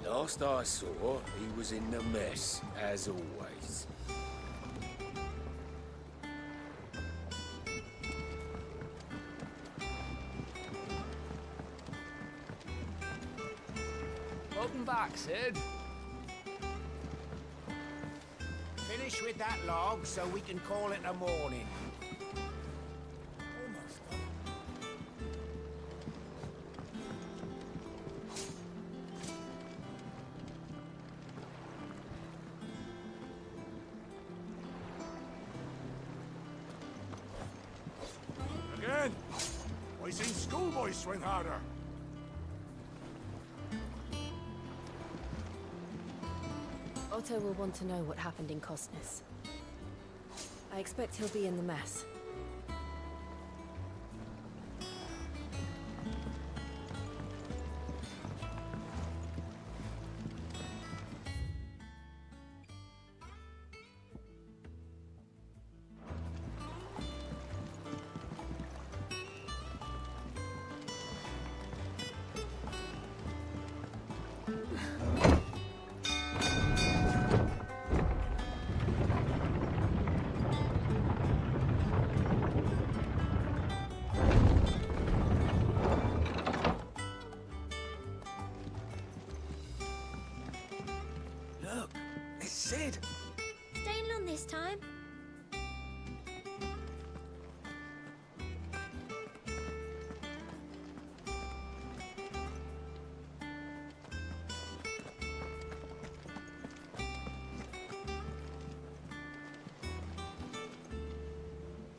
Last I saw, he was in the mess, as always. Welcome back, Sid. Finish with that log so we can call it a morning. Almost done. Again? I seen schoolboys swing harder. Otto will want to know what happened in Costness. I expect he'll be in the mess. Look, it's Sid. Staying long this time?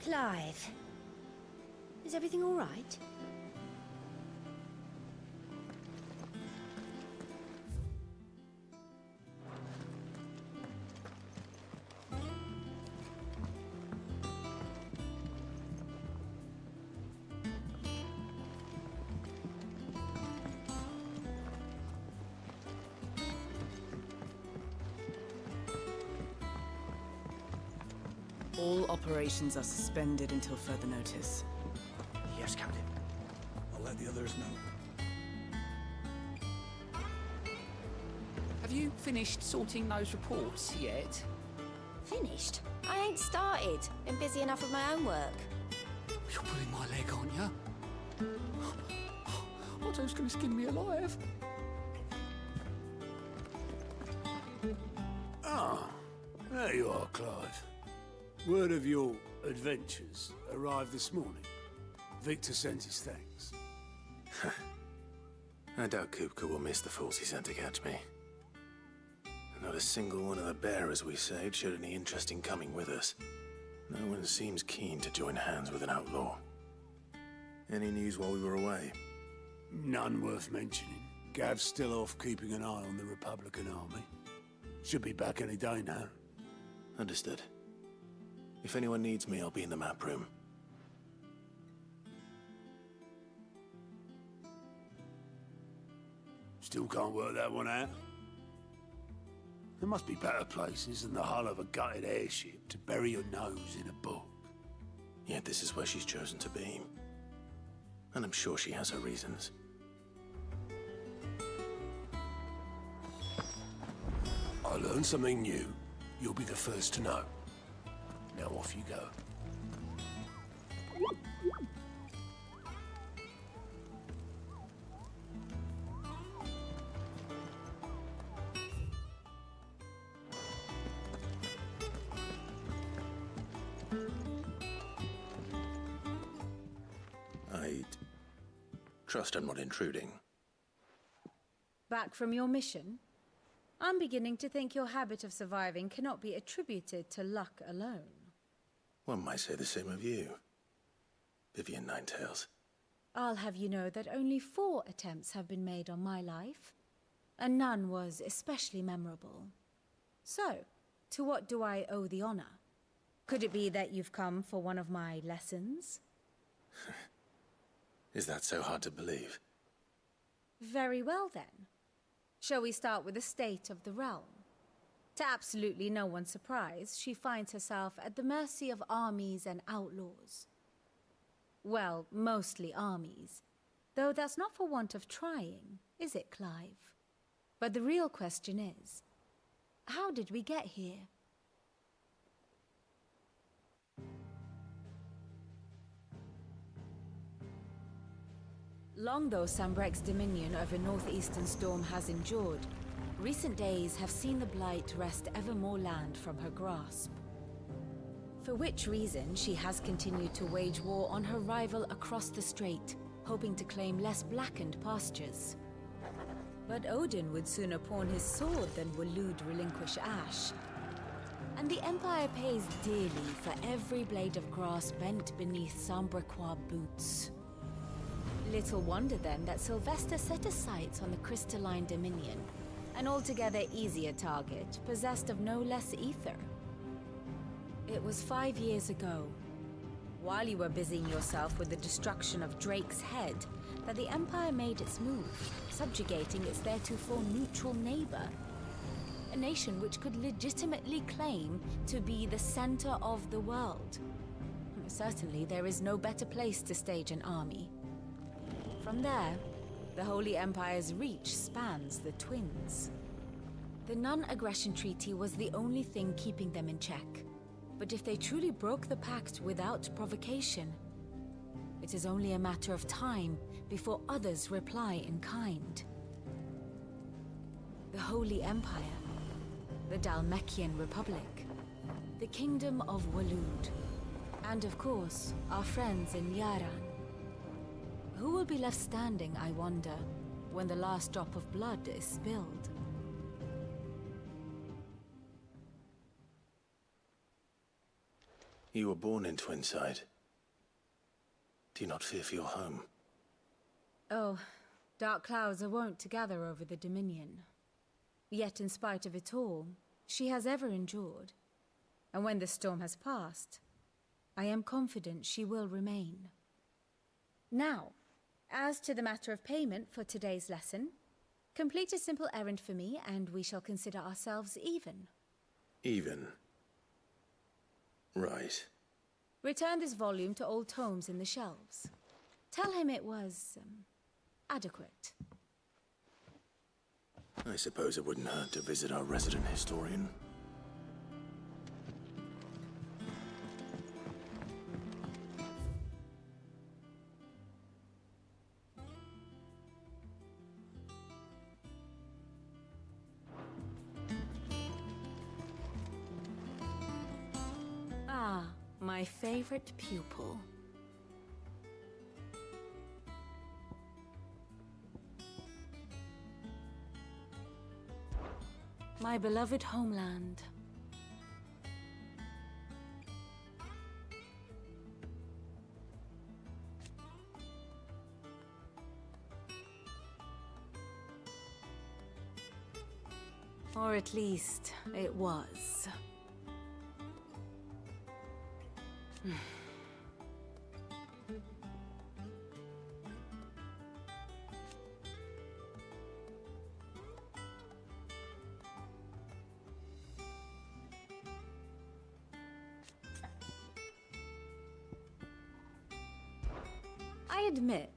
Clive, is everything all right? All operations are suspended until further notice. Yes, Captain. I'll let the others know. Have you finished sorting those reports yet? Finished? I ain't started. Been busy enough with my own work. You're pulling my leg, aren't you? Otto's gonna skin me alive. Ah, there you are, Clive. Word of your adventures arrived this morning. Victor sent his thanks. I doubt Kupka will miss the fools he sent to catch me. Not a single one of the bearers we saved showed any interest in coming with us. No one seems keen to join hands with an outlaw. Any news while we were away? None worth mentioning. Gav's still off keeping an eye on the Republican army. Should be back any day now. Understood. If anyone needs me, I'll be in the map room. Still can't work that one out. There must be better places than the hull of a gutted airship to bury your nose in a book. Yet this is where she's chosen to be. And I'm sure she has her reasons. I learned something new. You'll be the first to know. Now off you go. I'd trust I'm not intruding. Back from your mission? I'm beginning to think your habit of surviving cannot be attributed to luck alone. One might say the same of you, Vivian Ninetails. I'll have you know that only 4 attempts have been made on my life, and none was especially memorable. So, to what do I owe the honor? Could it be that you've come for one of my lessons? Is that so hard to believe? Very well then. Shall we start with the state of the realm? To absolutely no one's surprise, she finds herself at the mercy of armies and outlaws. Well, mostly armies. Though that's not for want of trying, is it, Clive? But the real question is, how did we get here? Long though Sambrek's dominion over northeastern Storm has endured, recent days have seen the Blight wrest ever more land from her grasp. For which reason she has continued to wage war on her rival across the strait, hoping to claim less blackened pastures. But Odin would sooner pawn his sword than Waloed relinquish Ash. And the Empire pays dearly for every blade of grass bent beneath Sambrequois boots. Little wonder then that Sylvester set his sights on the crystalline dominion, an altogether easier target, possessed of no less ether. It was 5 years ago, while you were busying yourself with the destruction of Drake's head, that the Empire made its move, subjugating its theretofore neutral neighbor. A nation which could legitimately claim to be the center of the world. Certainly, there is no better place to stage an army. From there, the Holy Empire's reach spans the Twins. The non-aggression treaty was the only thing keeping them in check. But if they truly broke the pact without provocation, it is only a matter of time before others reply in kind. The Holy Empire, the Dhalmekian Republic, the Kingdom of Waloed, and of course, our friends in Yaran. Who will be left standing, I wonder, when the last drop of blood is spilled? You were born in Twinside. Do you not fear for your home? Oh, dark clouds are wont to gather over the Dominion. Yet in spite of it all, she has ever endured. And when the storm has passed, I am confident she will remain. Now, as to the matter of payment for today's lesson, complete a simple errand for me and we shall consider ourselves even. Even? Right. Return this volume to old tomes in the shelves. Tell him it was, adequate. I suppose it wouldn't hurt to visit our resident historian. My favorite pupil. My beloved homeland. Or at least, it was. I admit,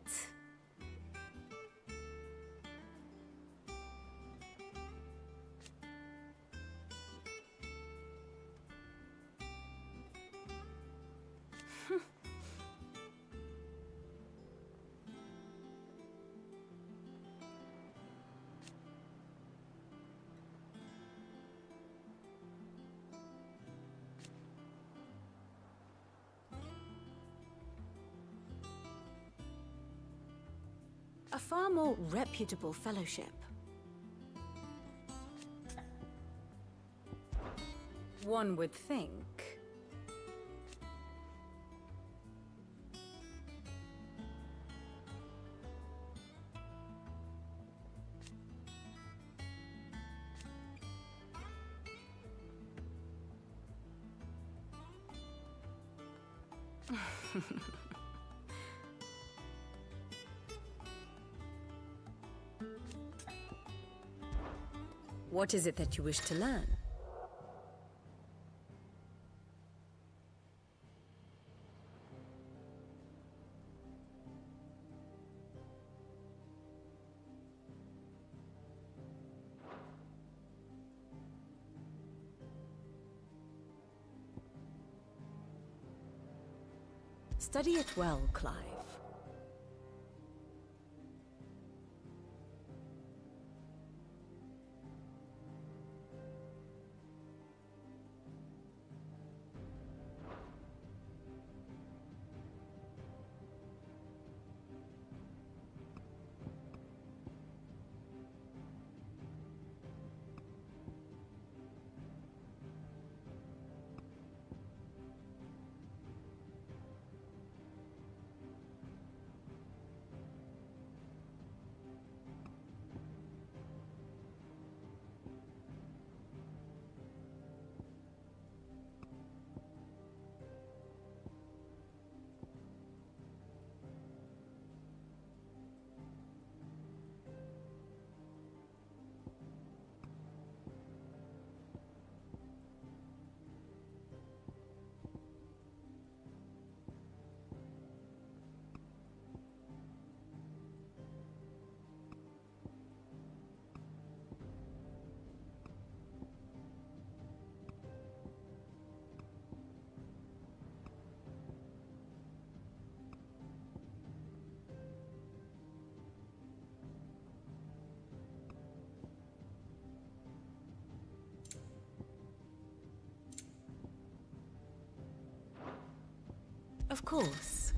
a far more reputable fellowship. One would think. What is it that you wish to learn? Study it well, Clive. Of course.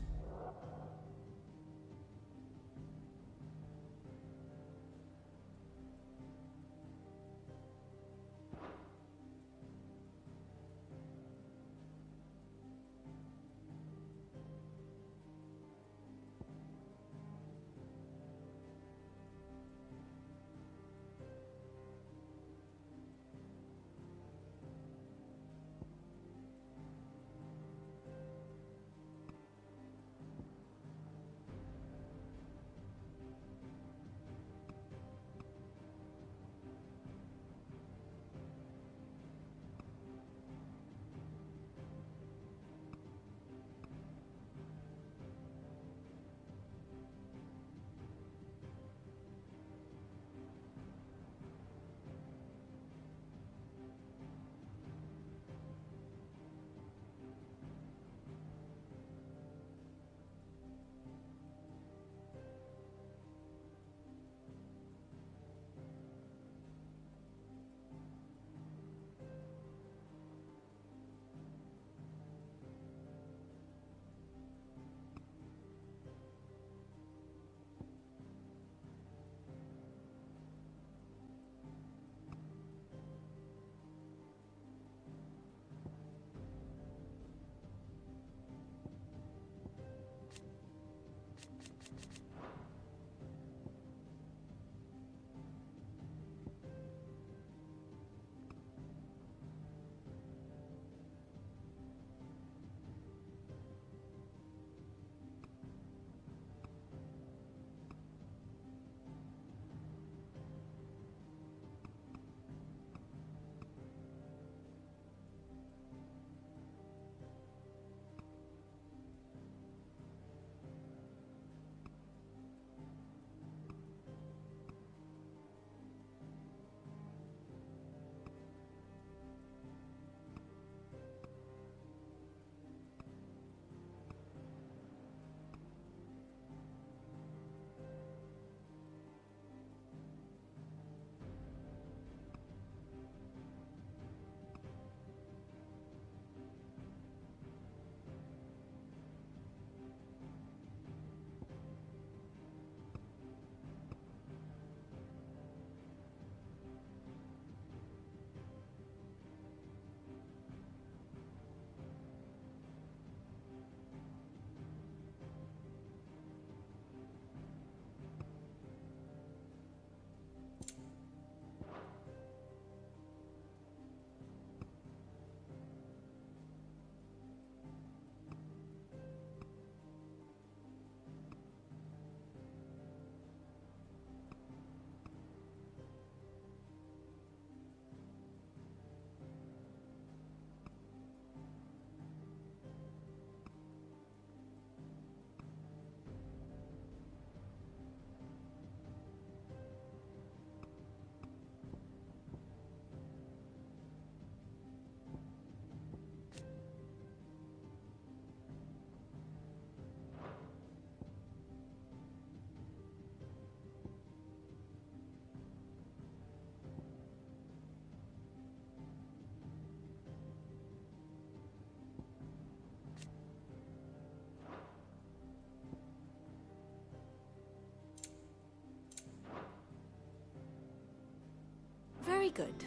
Very good.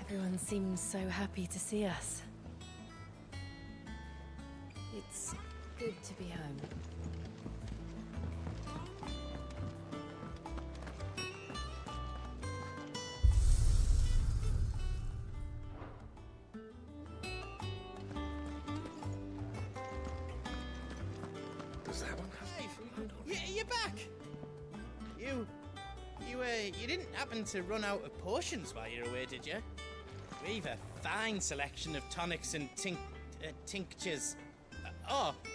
Everyone seems so happy to see us. It's good to be home. Does that one have... You're back! You didn't happen to run out of potions while you were away, did you? We've a fine selection of tonics and tinctures.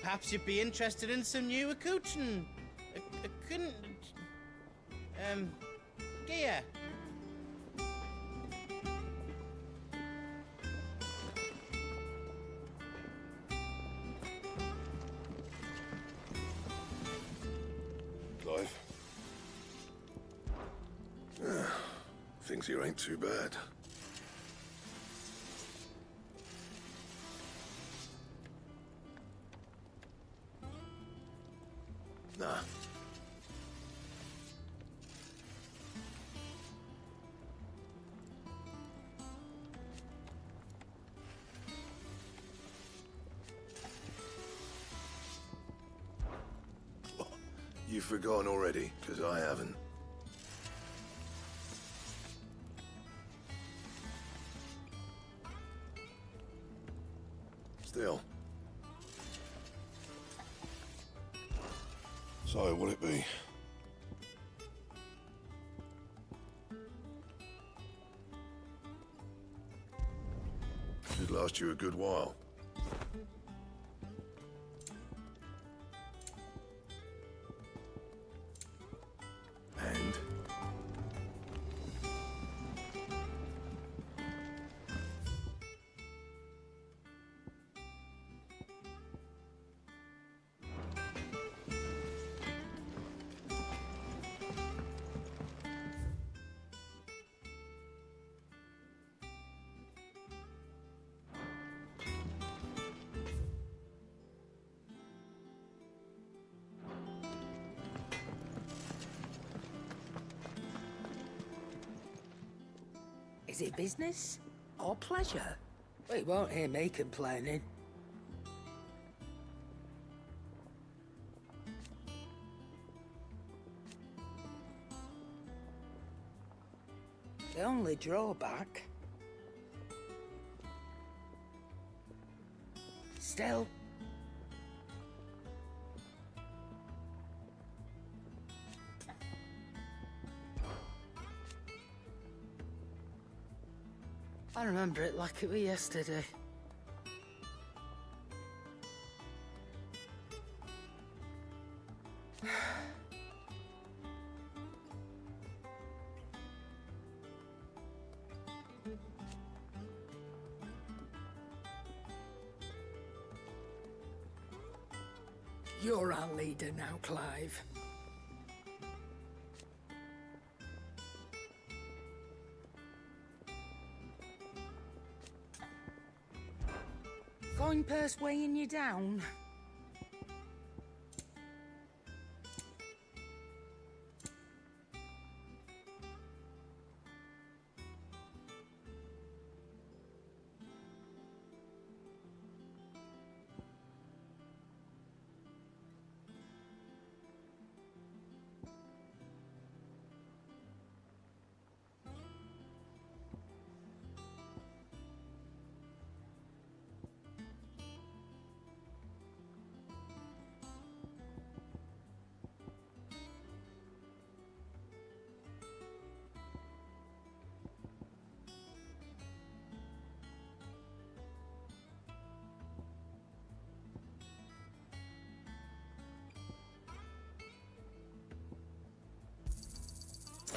Perhaps you'd be interested in some new accoutrement. Gear. Clive? Things here ain't too bad. Nah. You've forgotten already, because I haven't. Still. So, will it be? Should last you a good while. And? Is it business or pleasure? Well, you won't hear me complaining. The only drawback... Still... I remember it like it was yesterday. You're our leader now, Clive. Coin purse weighing you down?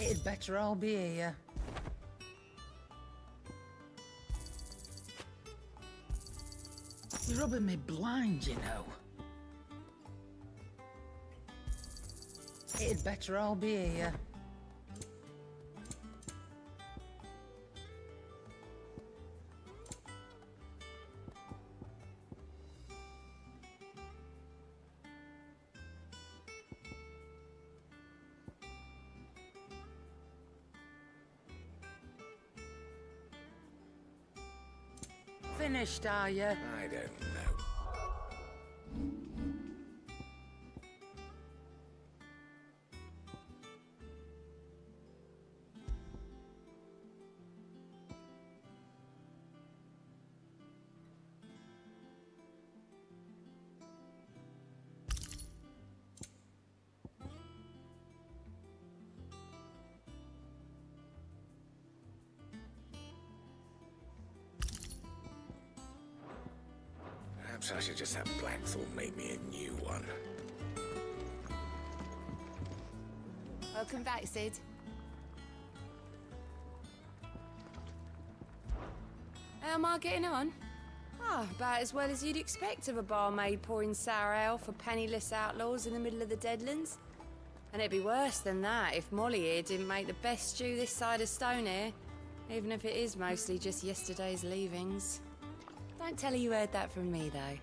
It'd better all be here. You're rubbing me blind, you know. It'd better all be here. Finished, are you? I don't know. Perhaps I should just have Blackthorn make me a new one. Welcome back, Sid. How am I getting on? Ah, about as well as you'd expect of a barmaid pouring sour ale for penniless outlaws in the middle of the Deadlands. And it'd be worse than that if Molly here didn't make the best stew this side of Stonehair, even if it is mostly just yesterday's leavings. Don't tell her you heard that from me, though.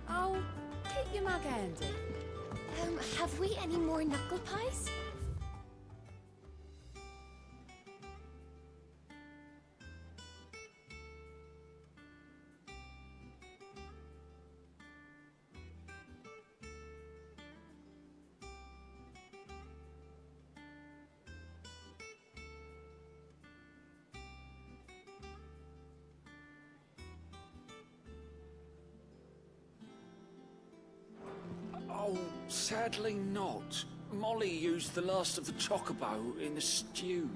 Oh, keep your mug handy. Have we any more knuckle pies? Oh, sadly not. Molly used the last of the chocobo in the stew.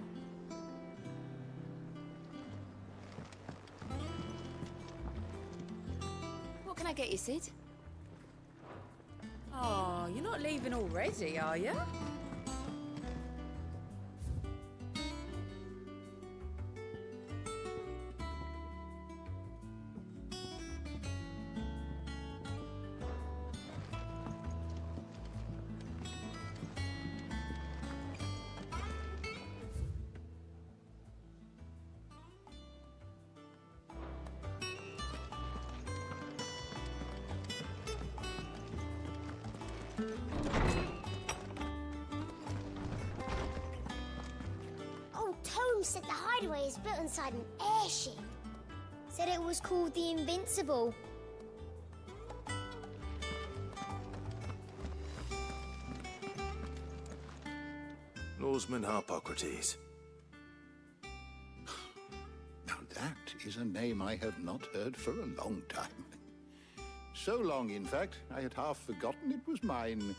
What can I get you, Sid? Oh, you're not leaving already, are you? Oh, Tome said the hideaway is built inside an airship. Said it was called the Invincible. Lawsman Harpocrates. Now that is a name I have not heard for a long time. So long, in fact, I had half forgotten it was mine.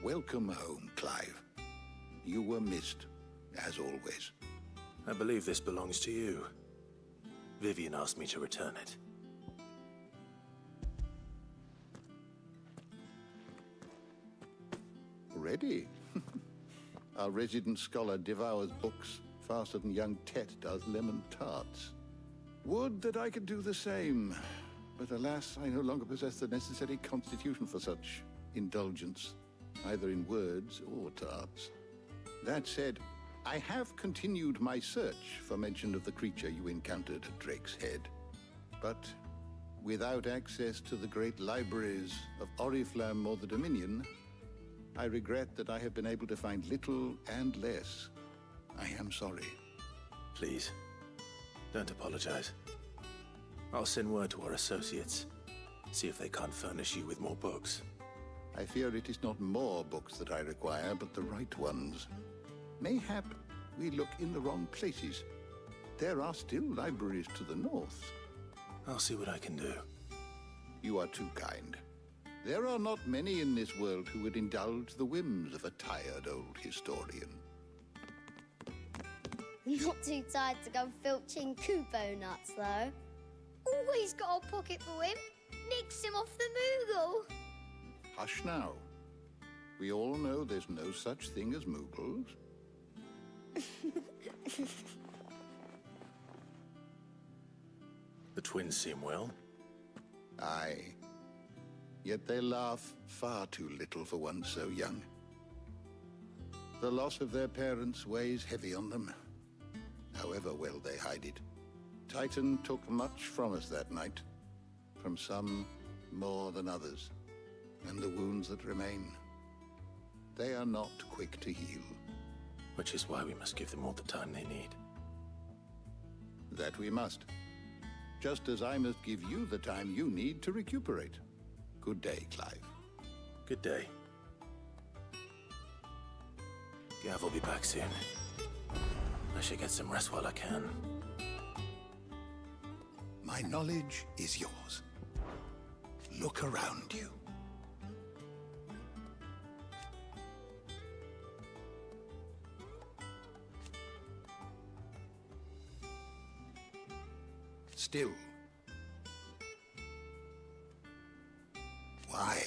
Welcome home, Clive. You were missed, as always. I believe this belongs to you. Vivian asked me to return it. Ready? Our resident scholar devours books faster than young Tet does lemon tarts. Would that I could do the same. But alas, I no longer possess the necessary constitution for such indulgence, either in words or tarts. That said, I have continued my search for mention of the creature you encountered at Drake's Head. But without access to the great libraries of Oriflamme or the Dominion, I regret that I have been able to find little and less. I am sorry. Please, don't apologize. I'll send word to our associates. See if they can't furnish you with more books. I fear it is not more books that I require, but the right ones. Mayhap we look in the wrong places. There are still libraries to the north. I'll see what I can do. You are too kind. There are not many in this world who would indulge the whims of a tired old historian. Not too tired to go filching Kupo nuts, though. Always got a pocket for him. Nicks him off the Moogle. Hush now. We all know there's no such thing as Moogles. The twins seem well. Aye. Yet they laugh far too little for one so young. The loss of their parents weighs heavy on them, however well they hide it. Titan took much from us that night, from some more than others, and the wounds that remain, they are not quick to heal. Which is why we must give them all the time they need. That we must. Just as I must give you the time you need to recuperate. Good day, Clive. Good day. Gav will be back soon. I should get some rest while I can. My knowledge is yours. Look around you. Still. Why?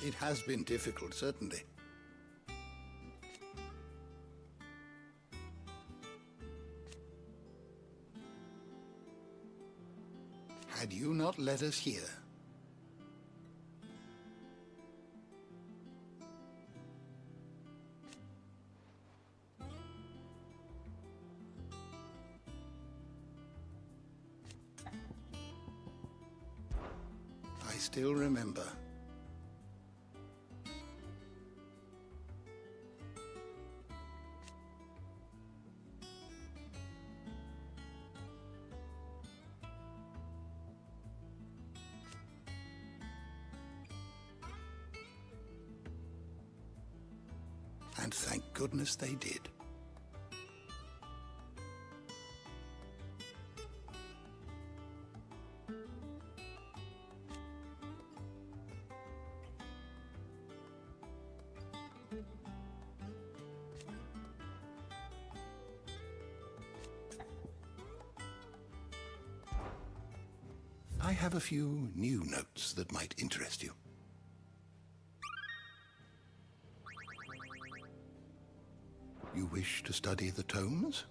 It has been difficult, certainly. Had you not led us here, I still remember. And thank goodness they did. I have a few new notes that might interest you. You wish to study the tomes?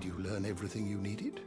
Did you learn everything you needed?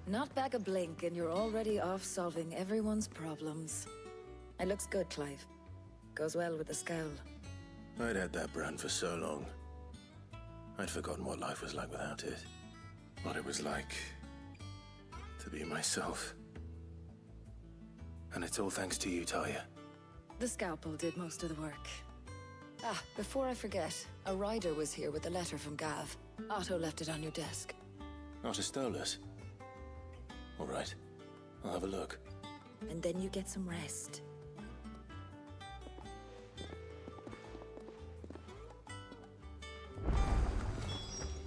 Not back a blink, and you're already off solving everyone's problems. It looks good, Clive. Goes well with the scowl. I'd had that brand for so long. I'd forgotten what life was like without it. What it was like to be myself. And it's all thanks to you, Talia. The scalpel did most of the work. Ah, before I forget, a rider was here with a letter from Gav. Otto left it on your desk. Otto stole us. All right, I'll have a look. And then you get some rest.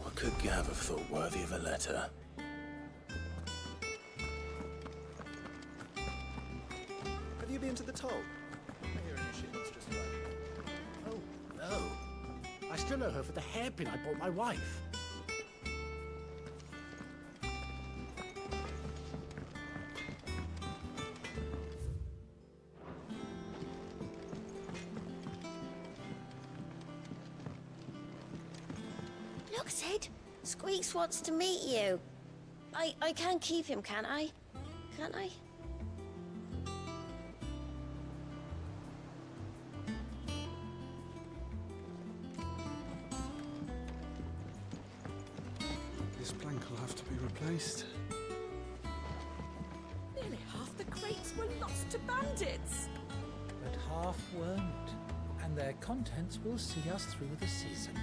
What could Gav have thought worthy of a letter? Have you been to the toll? I hear a new shipment's just arrived. Oh, no. I still owe her for the hairpin I bought my wife. Look, Sid. Squeaks wants to meet you. I can keep him, can't I? Can't I? This plank will have to be replaced. Nearly half the crates were lost to bandits. But half weren't, and their contents will see us through the season.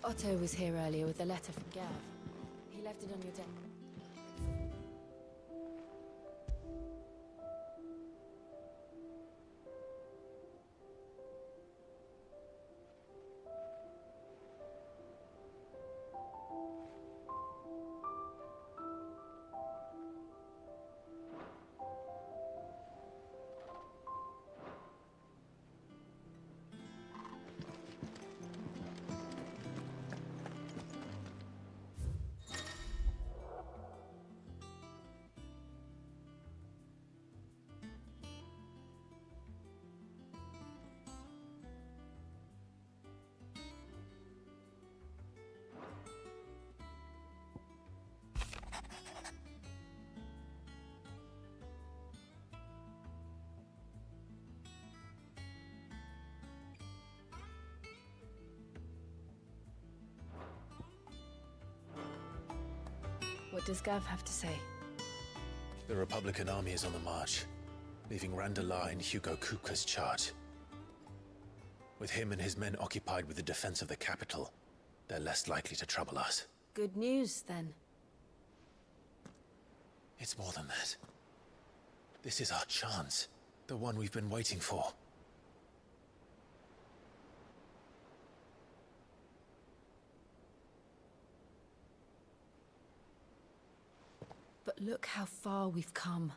Otto was here earlier with a letter from Gav. He left it on your desk. What does Gav have to say? The Republican army is on the march, leaving Randala in Hugo Kupka's charge. With him and his men occupied with the defense of the capital, they're less likely to trouble us. Good news, then. It's more than that. This is our chance. The one we've been waiting for. But look how far we've come.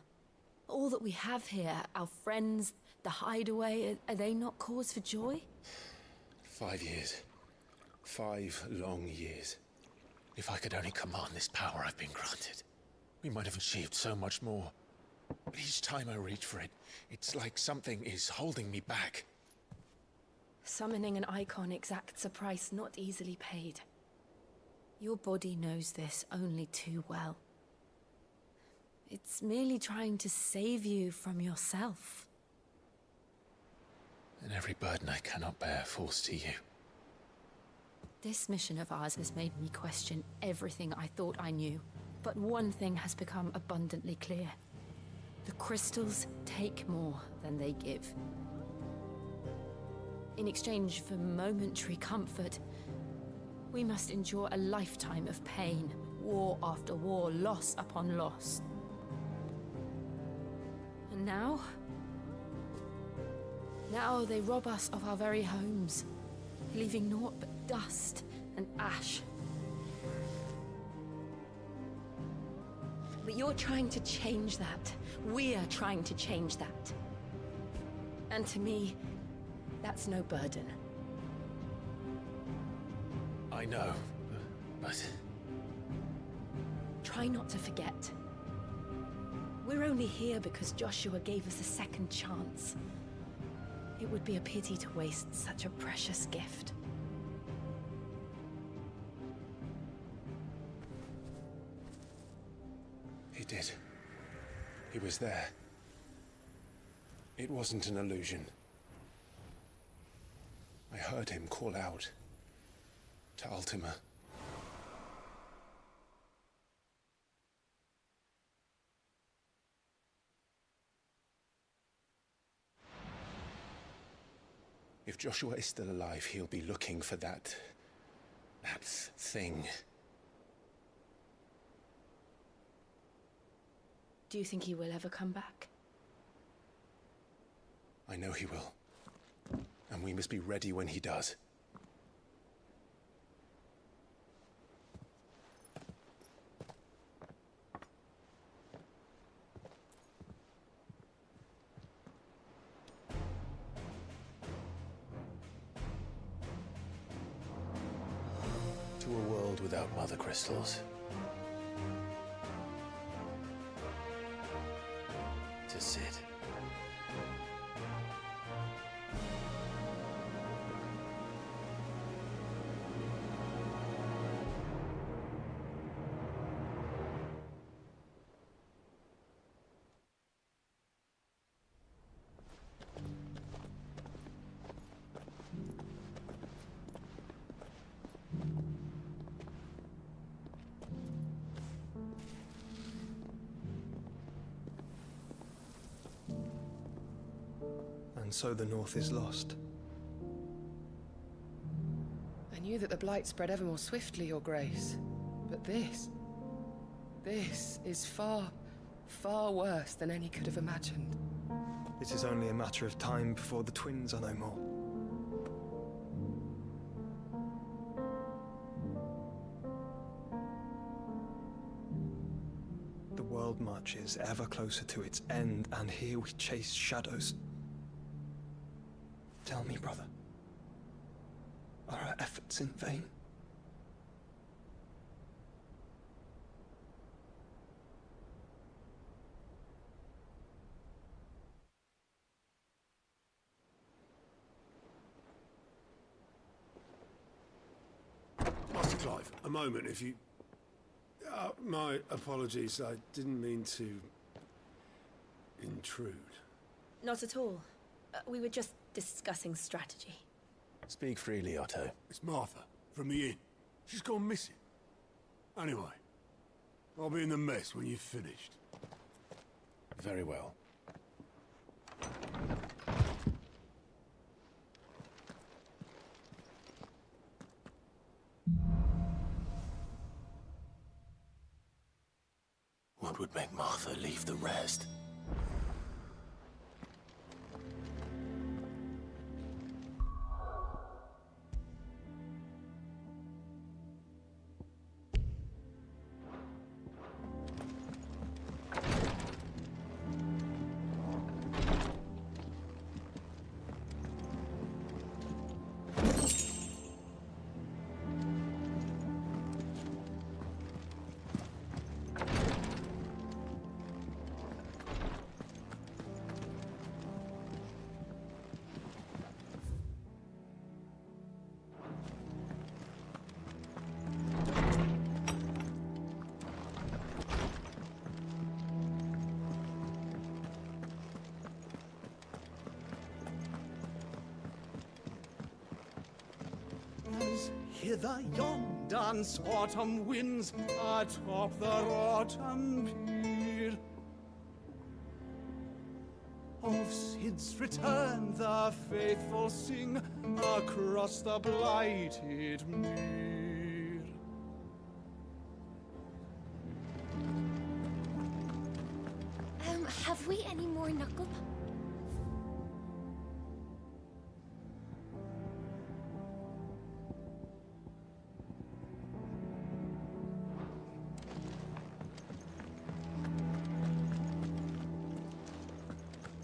All that we have here, our friends, the hideaway, are they not cause for joy? 5 years. 5 long years. If I could only command this power I've been granted, we might have achieved so much more. But each time I reach for it, it's like something is holding me back. Summoning an icon exacts a price not easily paid. Your body knows this only too well. It's merely trying to save you from yourself. And every burden I cannot bear falls to you. This mission of ours has made me question everything I thought I knew. But one thing has become abundantly clear. The crystals take more than they give. In exchange for momentary comfort, we must endure a lifetime of pain, war after war, loss upon loss. And now they rob us of our very homes, leaving naught but dust and ash. But you're trying to change that. We're trying to change that. And to me, that's no burden. I know, but... Try not to forget. We're only here because Joshua gave us a second chance. It would be a pity to waste such a precious gift. He did. He was there. It wasn't an illusion. I heard him call out to Ultima. If Joshua is still alive, he'll be looking for that thing. Do you think he will ever come back? I know he will. And we must be ready when he does. To a world without mother crystals. To Sid. And so the North is lost. I knew that the Blight spread ever more swiftly, Your Grace. But this is far, far worse than any could have imagined. It is only a matter of time before the twins are no more. The world marches ever closer to its end, and here we chase shadows. Tell me, brother, are our efforts in vain? Master Clive, a moment, if you... my apologies, I didn't mean to... intrude. Not at all. We were just discussing strategy. Speak freely, Otto. It's Martha, from the inn. She's gone missing. Anyway, I'll be in the mess when you've finished. Very well. What would make Martha leave the rest? As hither yon dance autumn winds atop the autumn pier. Of Sid's return the faithful sing across the blighted mere. Have we any more knuckle?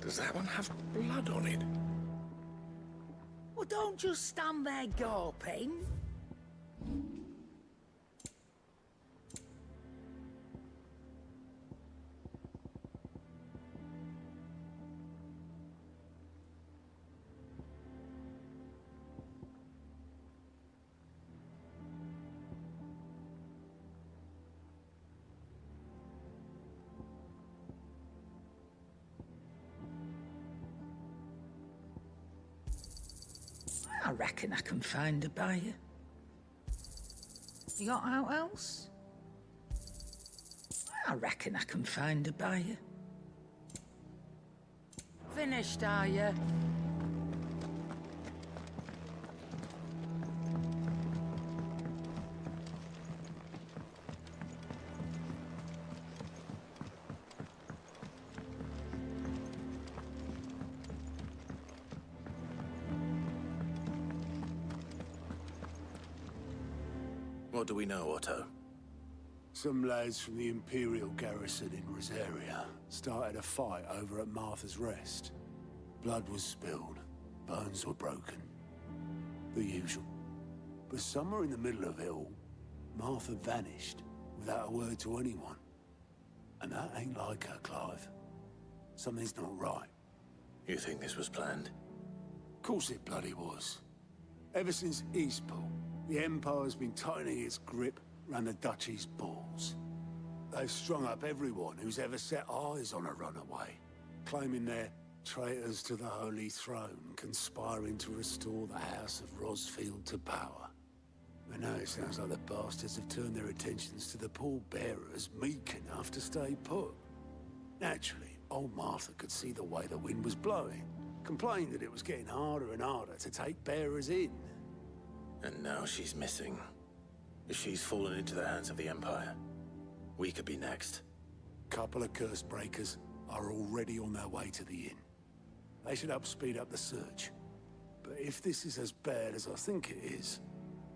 Does that one have blood on it? Well, don't just stand there gawping. I reckon I can find a buyer. You got out else? I reckon I can find a buyer. Finished, are you? What do we know, Otto? Some lads from the Imperial garrison in Rosaria started a fight over at Martha's Rest. Blood was spilled, bones were broken. The usual. But somewhere in the middle of it all, Martha vanished without a word to anyone. And that ain't like her, Clive. Something's not right. You think this was planned? Of course it bloody was. Ever since Eastpool, the Empire's been tightening its grip round the Duchy's balls. They've strung up everyone who's ever set eyes on a runaway, claiming they're traitors to the Holy Throne, conspiring to restore the House of Rosfield to power. And now it sounds like the bastards have turned their attentions to the pallbearers meek enough to stay put. Naturally, old Martha could see the way the wind was blowing, complained that it was getting harder and harder to take bearers in. And now she's missing. If she's fallen into the hands of the Empire, we could be next. Couple of curse breakers are already on their way to the inn. They should help speed up the search. But if this is as bad as I think it is,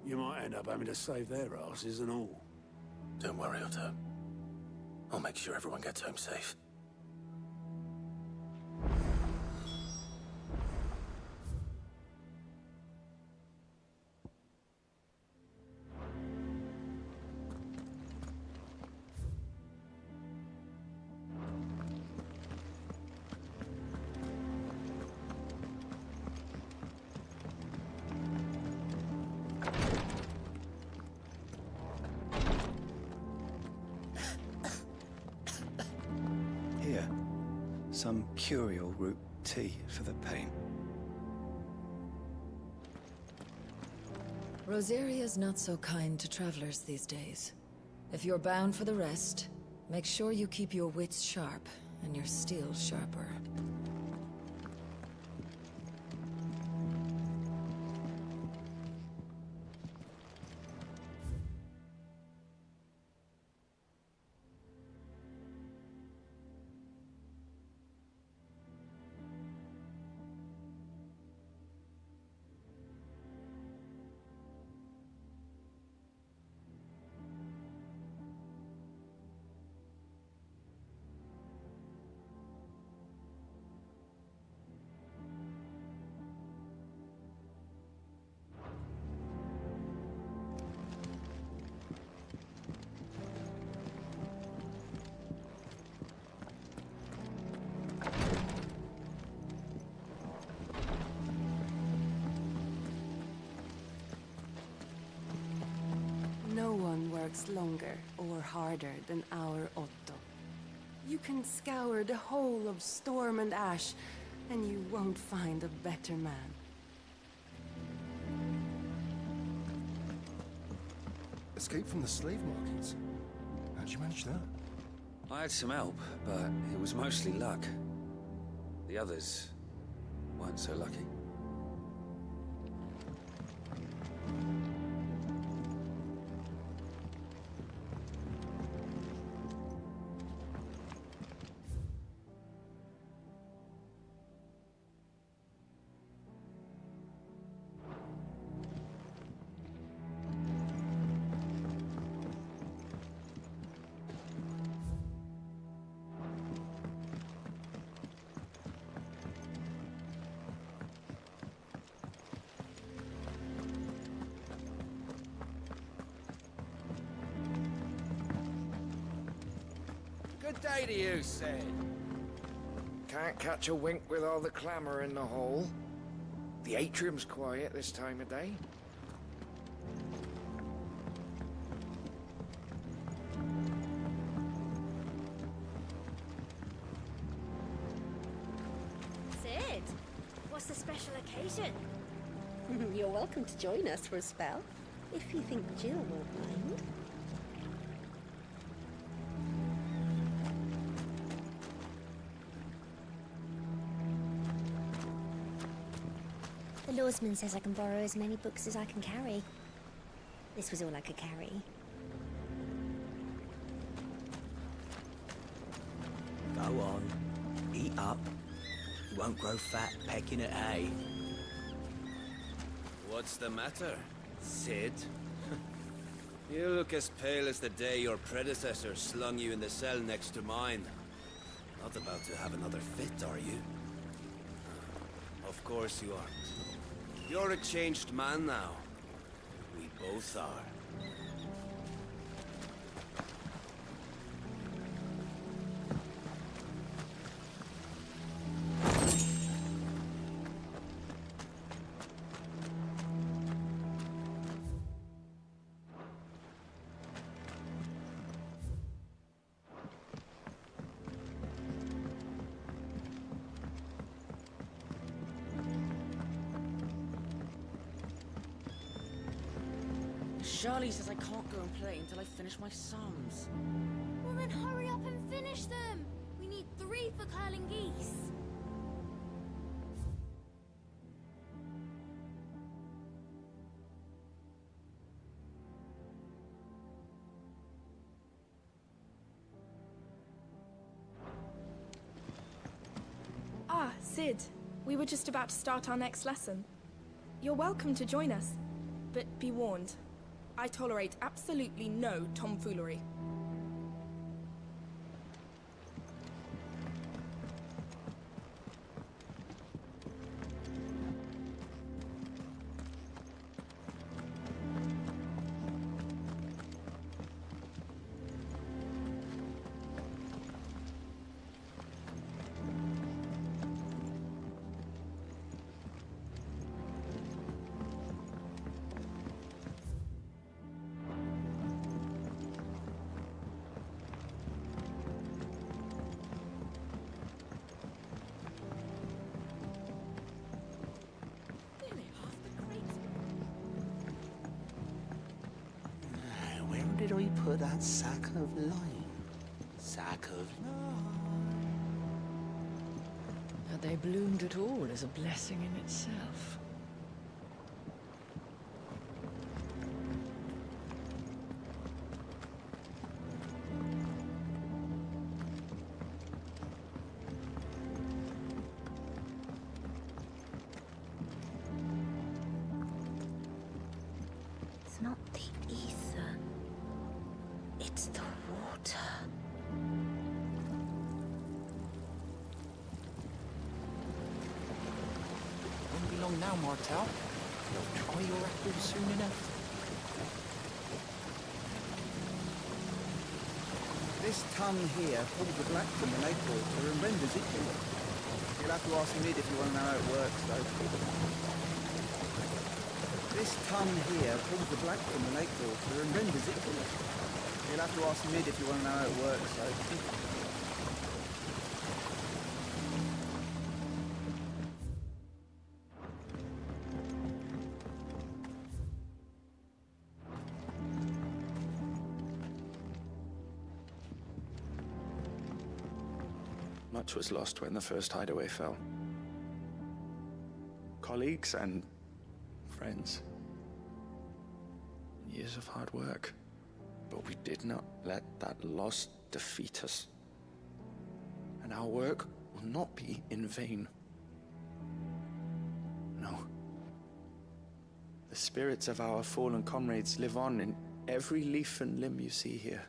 you might end up having to save their asses and all. Don't worry, Otto. I'll make sure everyone gets home safe. Some curial root tea for the pain. Rosaria's not so kind to travelers these days. If you're bound for the rest, make sure you keep your wits sharp and your steel sharper. No one works longer or harder than our Otto. You can scour the whole of Storm and Ash, and you won't find a better man. Escape from the slave markets? How'd you manage that? I had some help, but it was mostly luck. The others weren't so lucky. Good day to you, Sid. Can't catch a wink with all the clamour in the hall. The atrium's quiet this time of day. Sid, what's the special occasion? You're welcome to join us for a spell, if you think Jill won't mind. The Lordsman says I can borrow as many books as I can carry. This was all I could carry. Go on. Eat up. You won't grow fat pecking at hay. What's the matter, Sid? You look as pale as the day your predecessor slung you in the cell next to mine. Not about to have another fit, are you? Of course you aren't. You're a changed man now. We both are. Charlie says I can't go and play until I finish my sums. Well then hurry up and finish them! We need 3 for curling geese. Ah, Sid. We were just about to start our next lesson. You're welcome to join us, but be warned. I tolerate absolutely no tomfoolery. did I put that sack of lime? Sack of lime. That they bloomed at all is a blessing in itself. It's not the ether. It's the water. Won't be long now, Martel. You'll try your apple soon enough. This tongue here pulls the black from the lake water and renders it pure. You'll have to ask Mid if you want to know how it works, though. This tongue here pulls the black from the lake water and renders it pure. You'll have to ask Mid if you want to know how it works, though. Much was lost when the first hideaway fell. Colleagues and friends. Years of hard work. But we did not let that loss defeat us. And our work will not be in vain. No. The spirits of our fallen comrades live on in every leaf and limb you see here.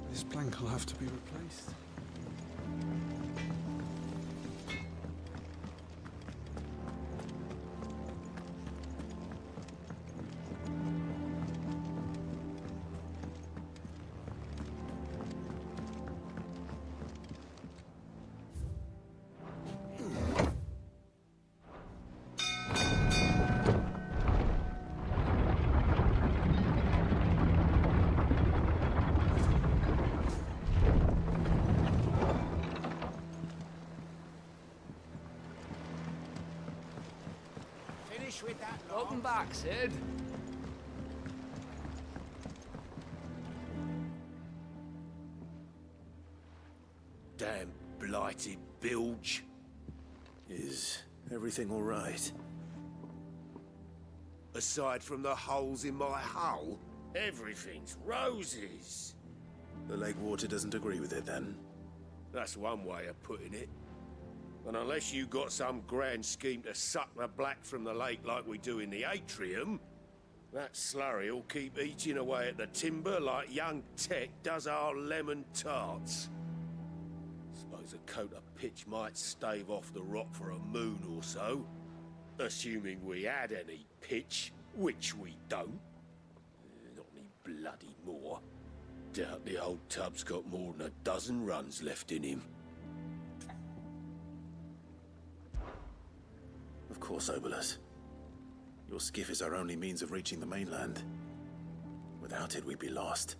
This plank will have to be replaced. With that log. Welcome back, Sid. Damn blighted bilge. Is everything all right? Aside from the holes in my hull, everything's roses. The lake water doesn't agree with it, then? That's one way of putting it. And unless you got some grand scheme to suck the black from the lake like we do in the atrium, that slurry'll keep eating away at the timber like young Tech does our lemon tarts. Suppose a coat of pitch might stave off the rot for a moon or so, assuming we had any pitch, which we don't. Not any bloody more. Doubt the old tub's got more than a dozen runs left in him. Of course, Obolus. Your skiff is our only means of reaching the mainland. Without it, we'd be lost.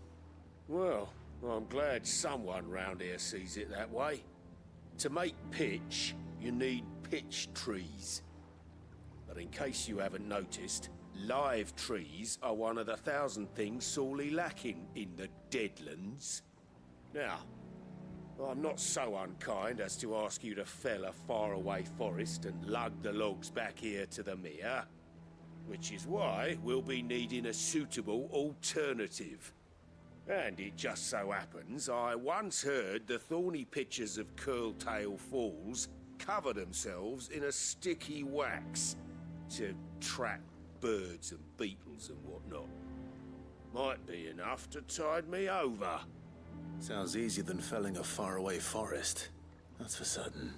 Well, I'm glad someone round here sees it that way. To make pitch, you need pitch trees. But in case you haven't noticed, live trees are one of the 1,000 things sorely lacking in the Deadlands. Now, I'm not so unkind as to ask you to fell a faraway forest and lug the logs back here to the mere. Which is why we'll be needing a suitable alternative. And it just so happens I once heard the thorny pitchers of Curltail Falls cover themselves in a sticky wax to trap birds and beetles and whatnot. Might be enough to tide me over. Sounds easier than felling a faraway forest. That's for certain.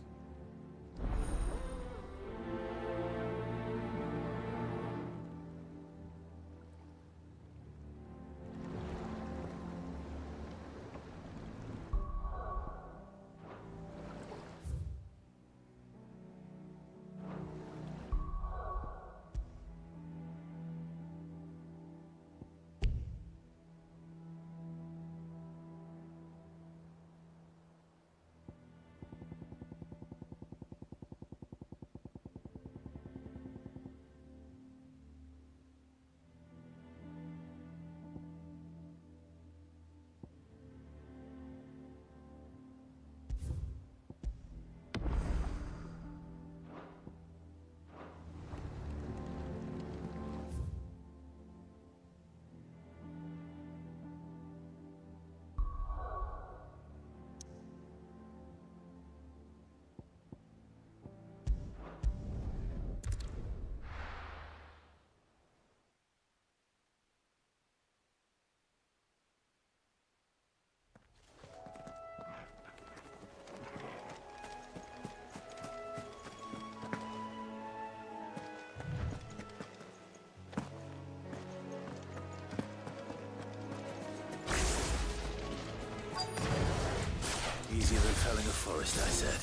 Easier than felling a forest, I said.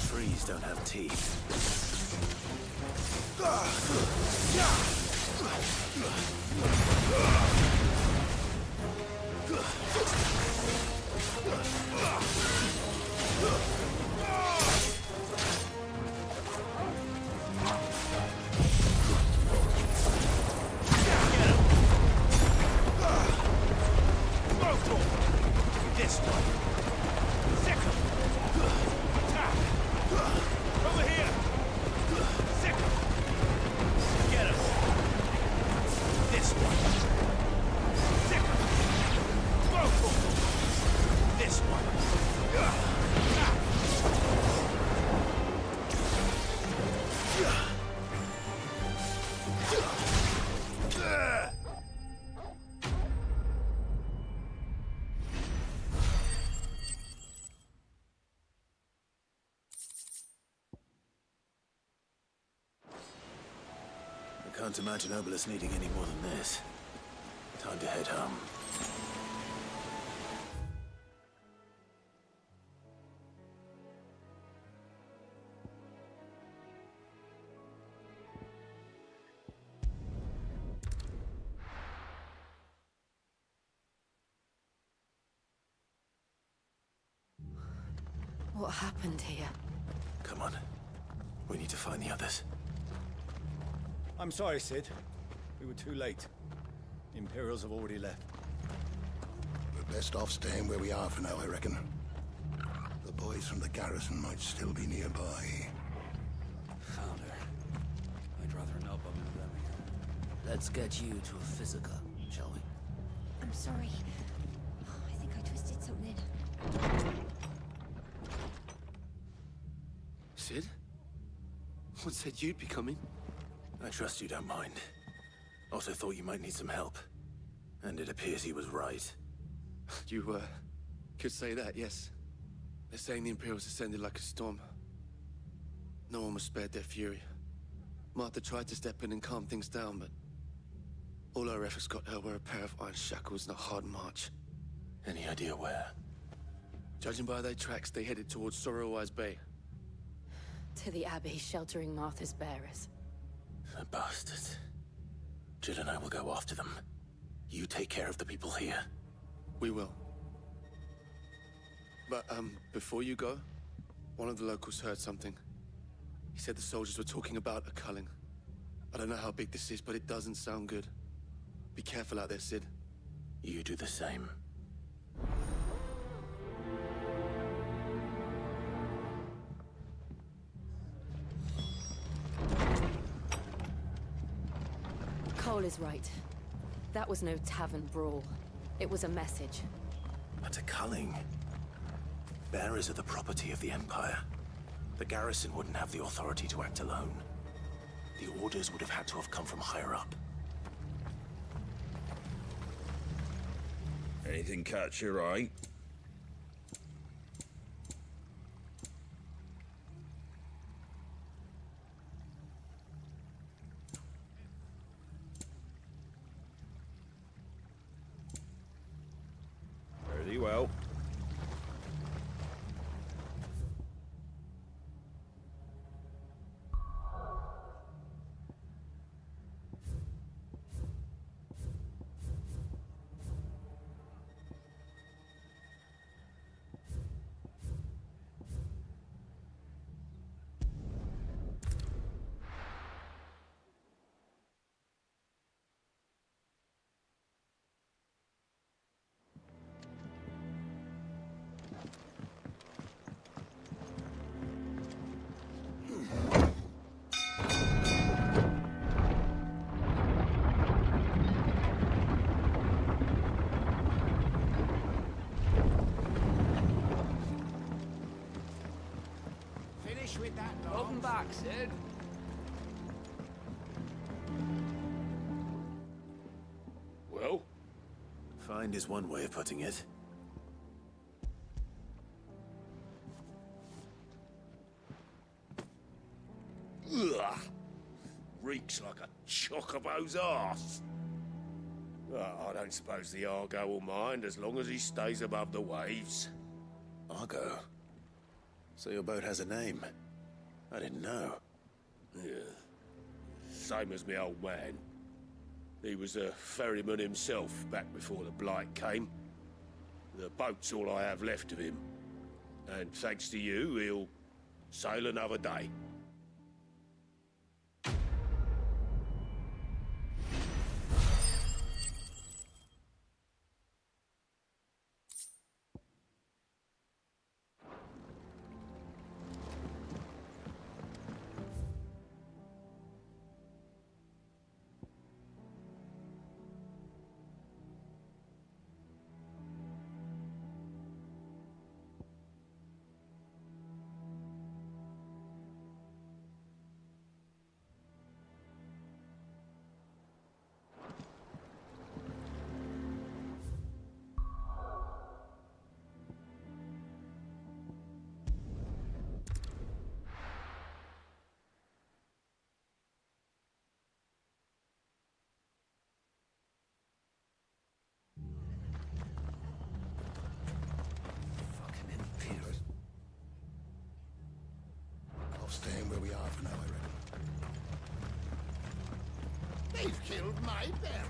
Trees don't have teeth. This one. Second. Attack. Over here. Second. Get us. This one. Second. Both. This one. I can't imagine Obelisk needing any more than this. Time to head home. What happened here? Come on. We need to find the others. I'm sorry, Sid. We were too late. The Imperials have already left. We're best off staying where we are for now, I reckon. The boys from the garrison might still be nearby. Found her. I'd rather an elbow than them. Let's get you to a physica, shall we? I'm sorry. I think I twisted something. Sid? What said you'd be coming? I trust you don't mind. Also thought you might need some help. And it appears he was right. You, could say that, yes. They're saying the Imperials ascended like a storm. No one was spared their fury. Martha tried to step in and calm things down, but all her efforts got her were a pair of iron shackles and a hard march. Any idea where? Judging by their tracks, they headed towards Sorrowwise Bay. To the Abbey, sheltering Martha's bearers. The bastards. Jill and I will go after them. You take care of the people here. We will. But, before you go, one of the locals heard something. He said the soldiers were talking about a culling. I don't know how big this is, but it doesn't sound good. Be careful out there, Sid. You do the same. Cole is right. That was no tavern brawl. It was a message. But a culling. Bearers are the property of the Empire. The garrison wouldn't have the authority to act alone. The orders would have had to have come from higher up. Anything catch your eye? Very well. With that, Welcome back, Sid. Well? Find is one way of putting it. Ugh. Reeks like a chocobo's arse. I don't suppose the Argo will mind as long as he stays above the waves. Argo? So your boat has a name? I didn't know. Yeah. Same as my old man. He was a ferryman himself back before the Blight came. The boat's all I have left of him. And thanks to you, he'll sail another day. Staying where we are for now, I reckon. They've killed my bear.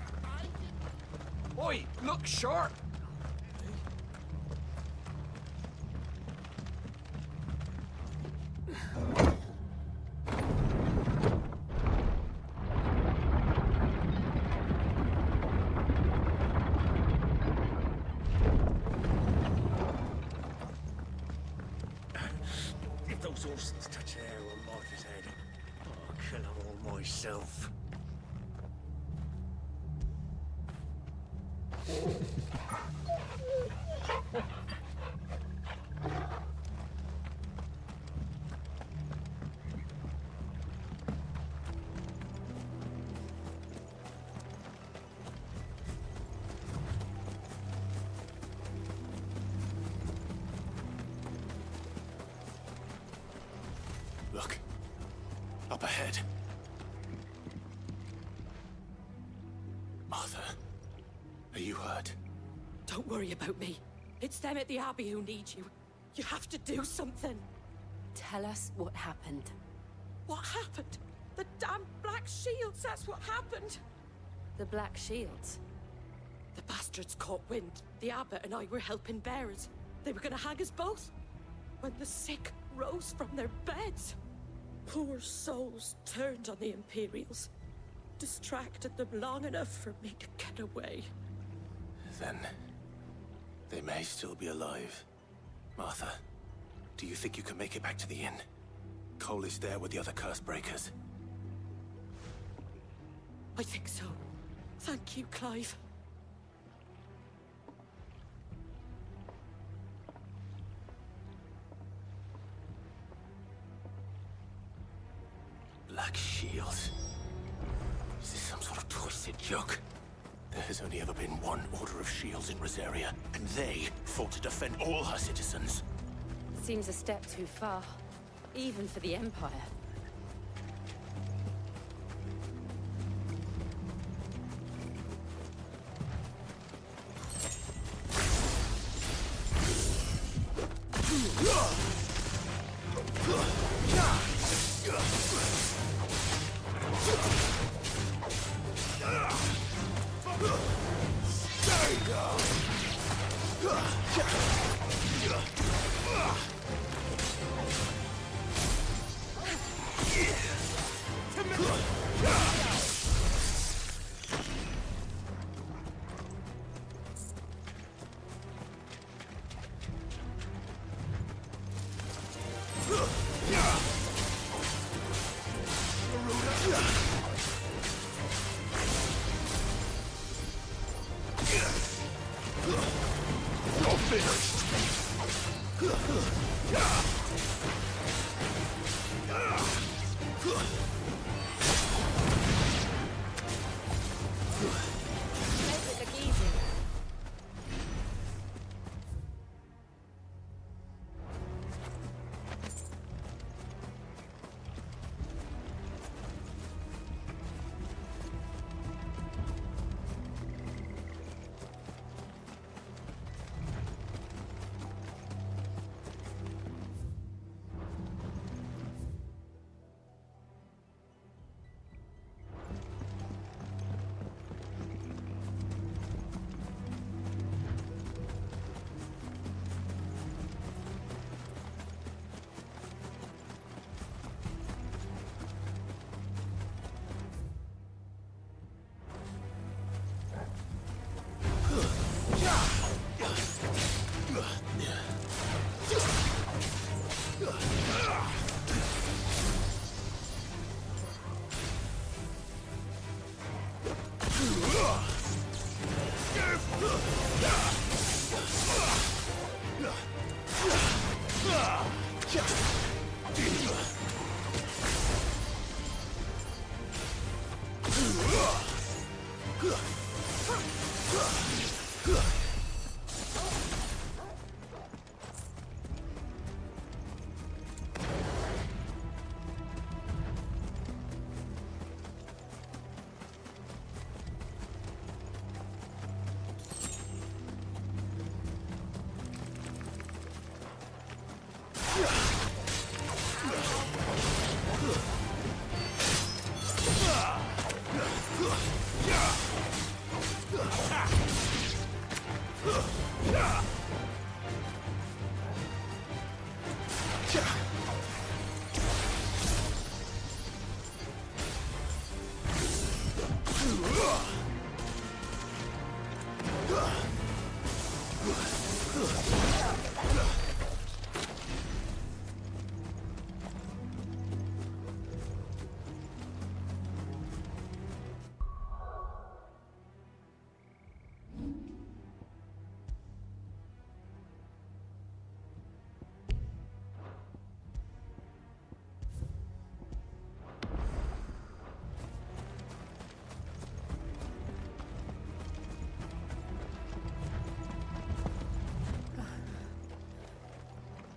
Oi, look sharp! If those horses touch air on Martha's head, I'll kill them all myself. Look. Up ahead. Martha. Are you hurt? Don't worry about me. It's them at the Abbey who need you. You have to do something. Tell us what happened. What happened? The damn Black Shields, that's what happened. The Black Shields? The bastards caught wind. The Abbot and I were helping bearers. They were gonna hang us both. When the sick rose from their beds. Poor souls turned on the Imperials. Distracted them long enough for me to get away. Then... they may still be alive. Martha, do you think you can make it back to the inn? Cole is there with the other curse breakers. I think so. Thank you, Clive. Black shields. Is this some sort of twisted joke? There has only ever been one order of shields in Rosaria, and they fought to defend all her citizens. Seems a step too far, even for the Empire.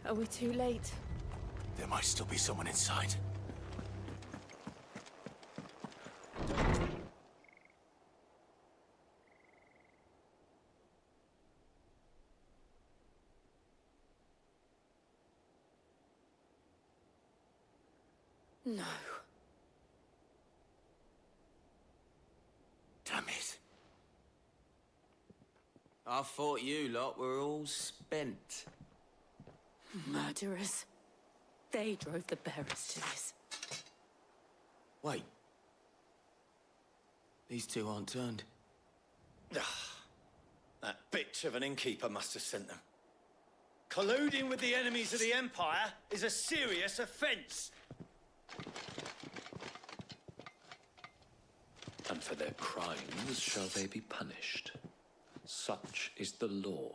Are we too late? There might still be someone inside. No. Damn it. I thought you lot were all spent. Murderers. They drove the bearers to this. Wait. These two aren't turned. That bitch of an innkeeper must have sent them. Colluding with the enemies of the Empire is a serious offense. And for their crimes shall they be punished. Such is the law.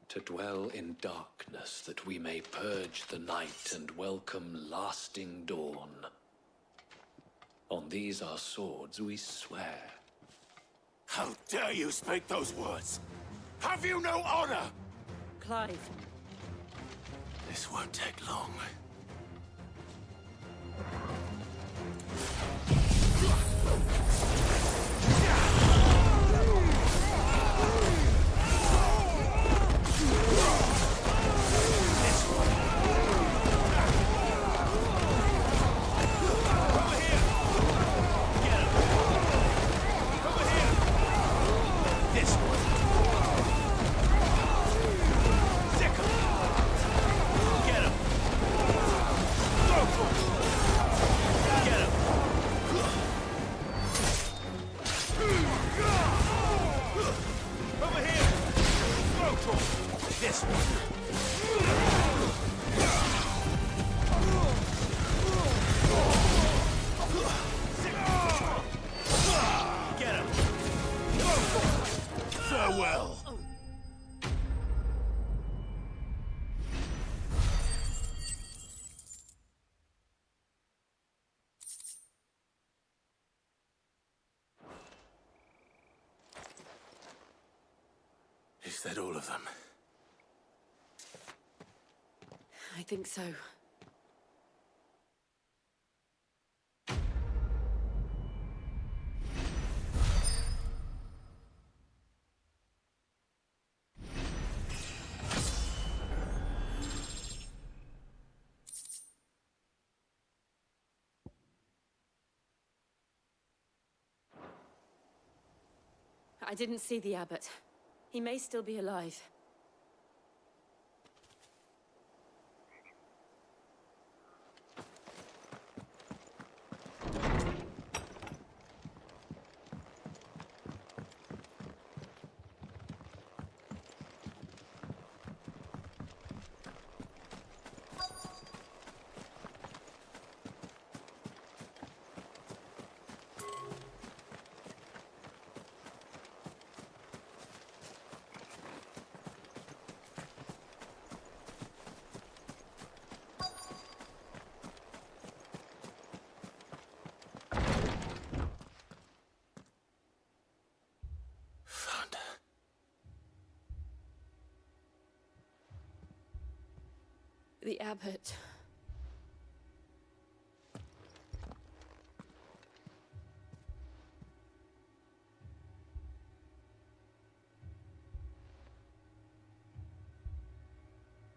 To dwell in darkness that we may purge the night and welcome lasting dawn. On these our swords we swear. How dare you speak those words? Have you no honor? Clive. This won't take long. Farewell. Is that all of them? I think so. I didn't see the abbot. He may still be alive. The abbot.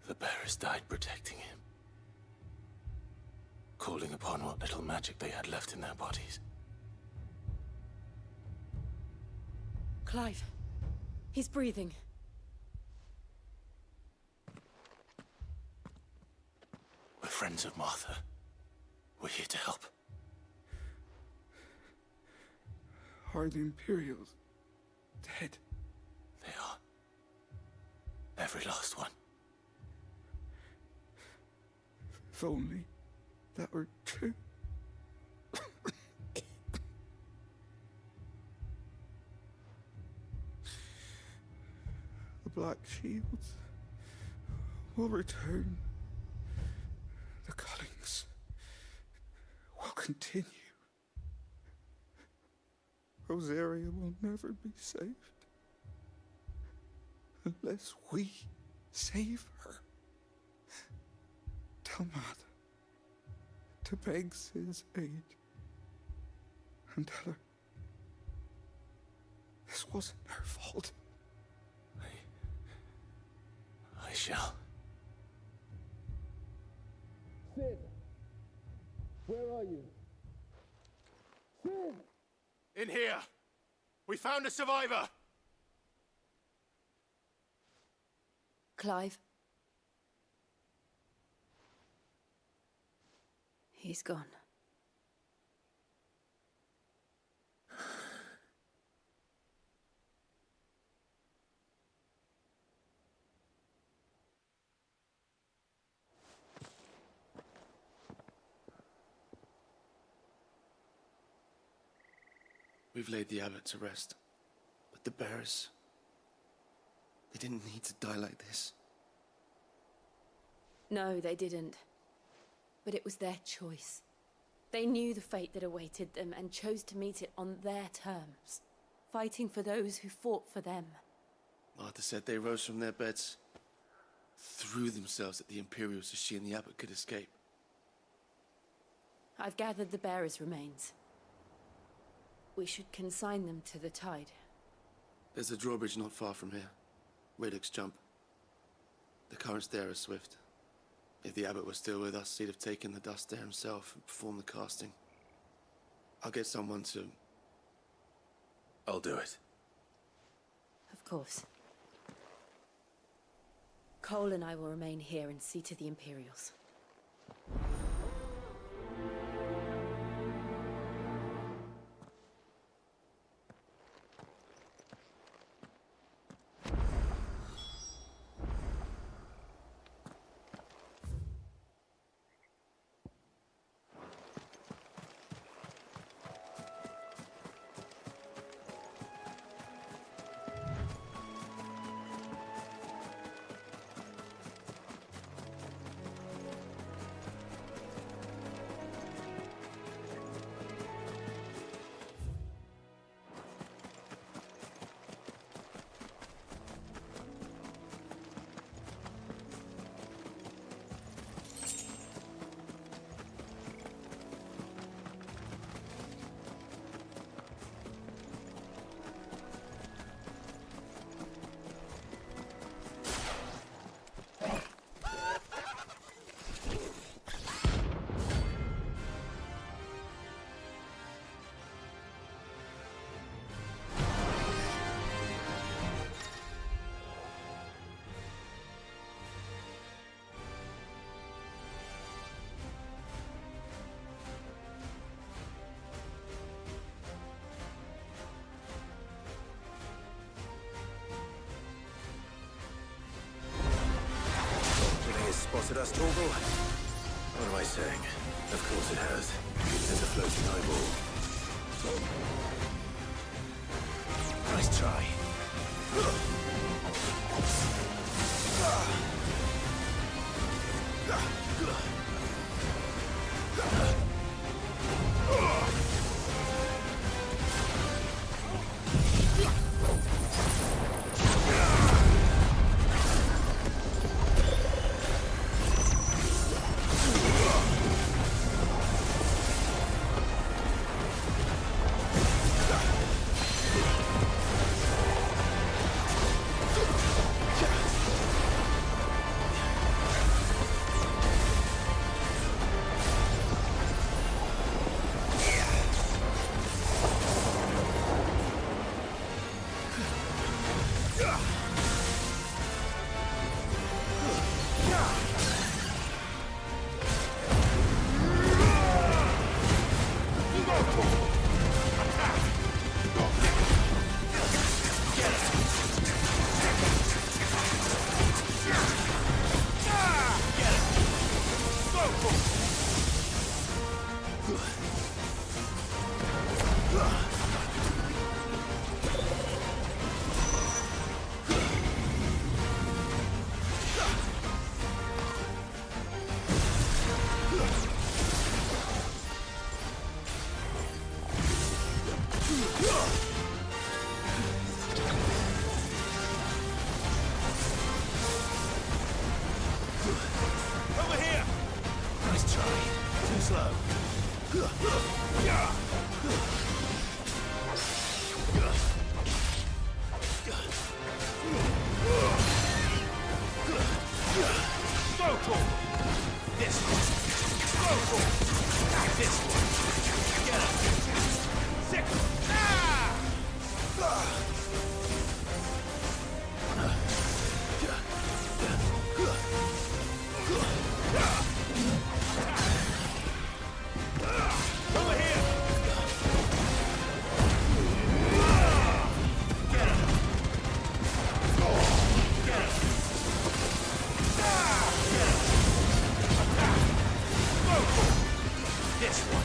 The bearers died protecting him. Calling upon what little magic they had left in their bodies. Clive. He's breathing. We're friends of Martha. We're here to help. Are the Imperials dead? They are. Every last one. If only that were true. The Black Shields will return. The cuttings will continue. Rosaria will never be saved unless we save her. Tell Martha to beg Sid's aid and tell her this wasn't her fault. I shall. Sid! Where are you? Sid! In here! We found a survivor! Clive. He's gone. We've laid the abbot to rest. But the bearers... they didn't need to die like this. No, they didn't. But it was their choice. They knew the fate that awaited them and chose to meet it on their terms, fighting for those who fought for them. Martha said they rose from their beds, threw themselves at the Imperials so she and the abbot could escape. I've gathered the bearers' remains. We should consign them to the tide. There's a drawbridge not far from here. Radix jump. The currents there are swift. If the abbot was still with us, he'd have taken the dust there himself and performed the casting. I'll get someone to... I'll do it. Of course. Cole and I will remain here and see to the Imperials. Spotted us, Torgal? What am I saying? Of course it has. There's a floating eyeball. Nice try. This one.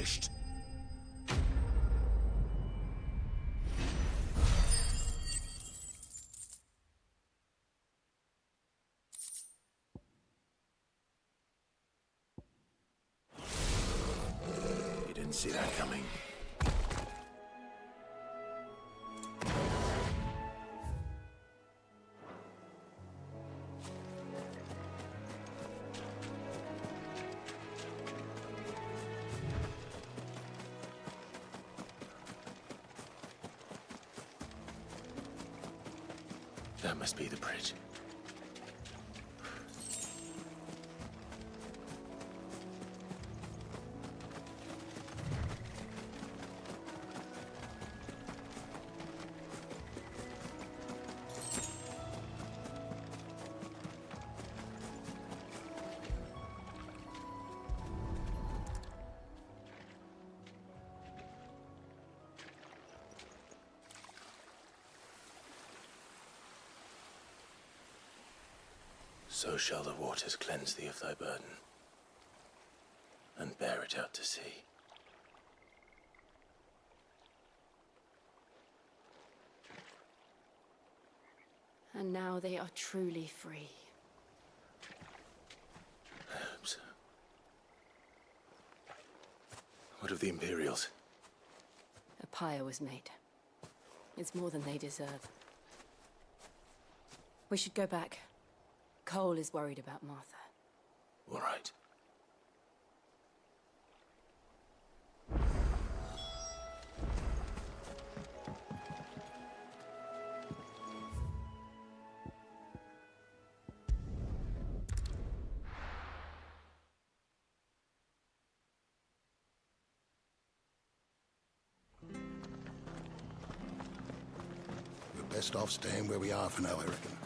finished. You didn't see that coming. That must be the bridge. So shall the waters cleanse thee of thy burden, and bear it out to sea. And now they are truly free. I hope so. What of the Imperials? A pyre was made. It's more than they deserve. We should go back. Cole is worried about Martha. All right. We're best off staying where we are for now, I reckon.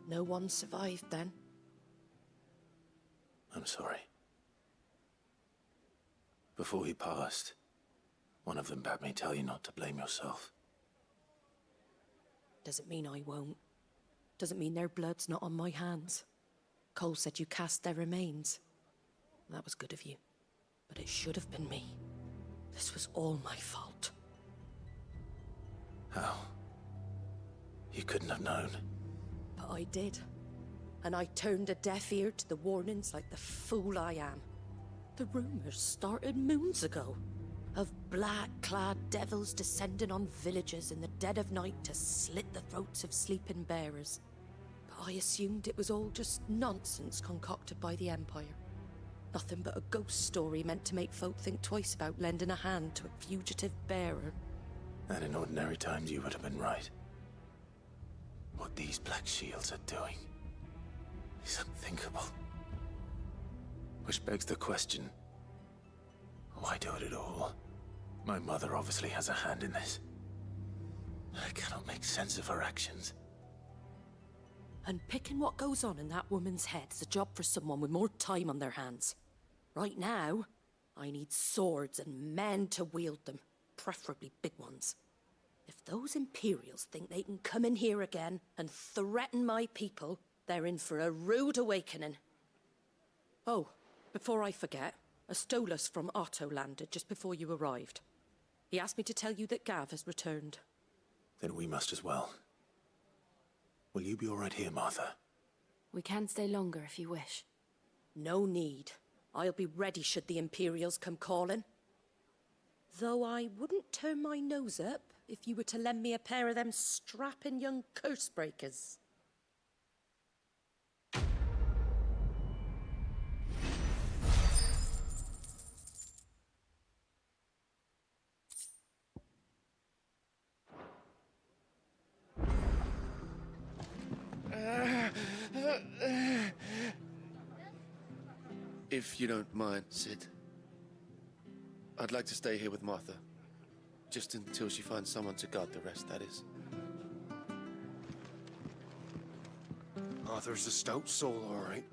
No one survived then? I'm sorry. Before he passed, one of them bade me tell you not to blame yourself. Doesn't mean I won't. Doesn't mean their blood's not on my hands. Cole said you cast their remains. That was good of you. But it should have been me. This was all my fault. How? You couldn't have known. But I did. And I turned a deaf ear to the warnings like the fool I am. The rumors started moons ago. Of black-clad devils descending on villages in the dead of night to slit the throats of sleeping bearers. But I assumed it was all just nonsense concocted by the Empire. Nothing but a ghost story meant to make folk think twice about lending a hand to a fugitive bearer. And in ordinary times you would have been right. What these Black Shields are doing is unthinkable. Which begs the question, why do it at all? My mother obviously has a hand in this. I cannot make sense of her actions. And picking what goes on in that woman's head is a job for someone with more time on their hands. Right now, I need swords and men to wield them, preferably big ones. If those Imperials think they can come in here again and threaten my people, they're in for a rude awakening. Oh, before I forget, a Stolas from Otto landed just before you arrived. He asked me to tell you that Gav has returned. Then we must as well. Will you be all right here, Martha? We can stay longer if you wish. No need. I'll be ready should the Imperials come calling. Though I wouldn't turn my nose up if you were to lend me a pair of them strapping young curse breakers. If you don't mind, Sid, I'd like to stay here with Martha. Just until she finds someone to guard the rest, that is. Arthur's a stout soul, all right.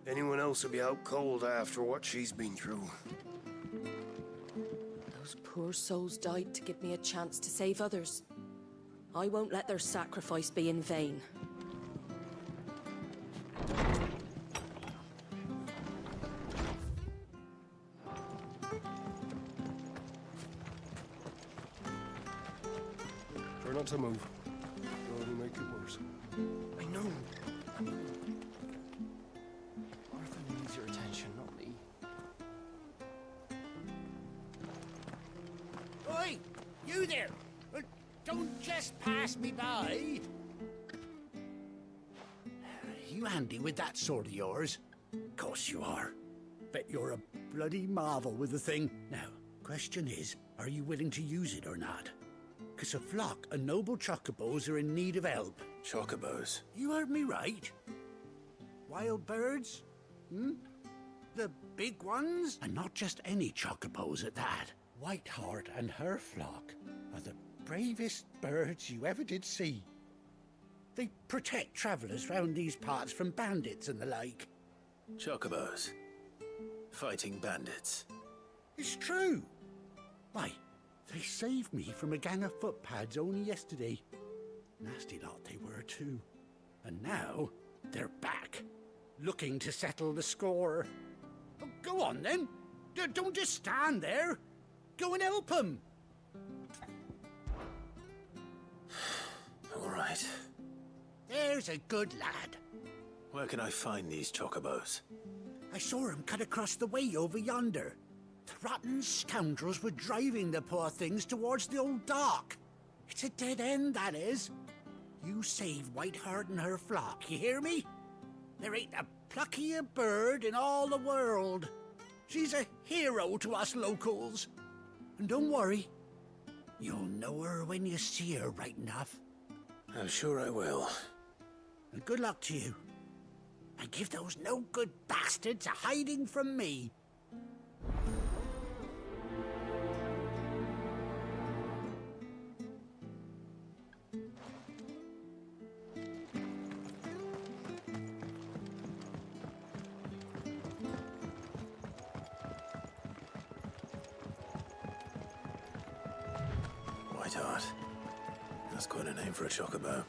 Anyone else would be out cold after what she's been through. Those poor souls died to give me a chance to save others. I won't let their sacrifice be in vain. Try not to move. It'll only make it worse. I know. Arthur needs your attention, not me. Oi! You there! Don't just pass me by! You handy with that sword of yours? Course you are. Bet you're a bloody marvel with the thing. Now, question is, are you willing to use it or not? 'Cause a flock of noble chocobos are in need of help. Chocobos? You heard me right. Wild birds? Hmm? The big ones? And not just any chocobos at that. Whiteheart and her flock are the bravest birds you ever did see. They protect travellers round these parts from bandits and the like. Chocobos? Fighting bandits? It's true. Why, they saved me from a gang of footpads only yesterday. Nasty lot they were too. And now they're back, looking to settle the score. Oh, go on then. Don't just stand there. Go and help them. All right. There's a good lad. Where can I find these chocobos? I saw him cut across the way over yonder. The rotten scoundrels were driving the poor things towards the old dock. It's a dead end, that is. You save Whiteheart and her flock, you hear me? There ain't a pluckier bird in all the world. She's a hero to us locals. And don't worry, you'll know her when you see her right enough. I'm sure I will. And good luck to you. And give those no-good bastards a hiding from me. Whiteheart. That's quite a name for a chocobo.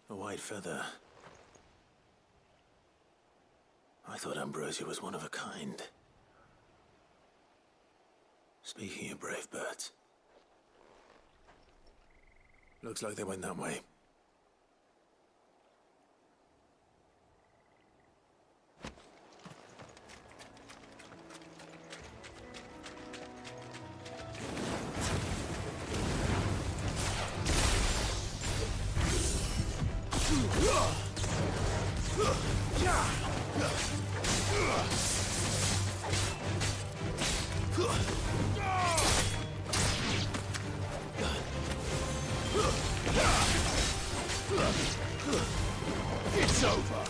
A white feather. I thought Ambrosia was one of a kind. Speaking of brave birds. Looks like they went that way. It's over.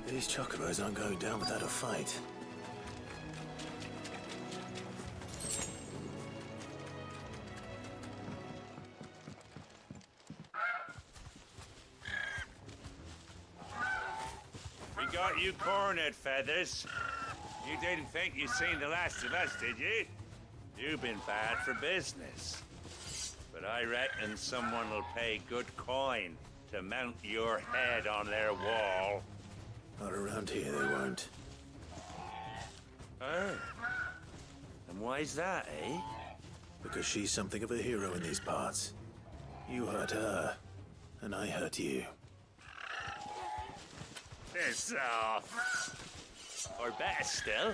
These chocobos aren't going down without a fight. We got you cornered, Feathers. You didn't think you'd seen the last of us, did you? You've been bad for business. But I reckon someone will pay good coin to mount your head on their wall. Not around here, they won't. Oh. And why's that, eh? Because she's something of a hero in these parts. You hurt her, and I hurt you. Piss off. Or better still,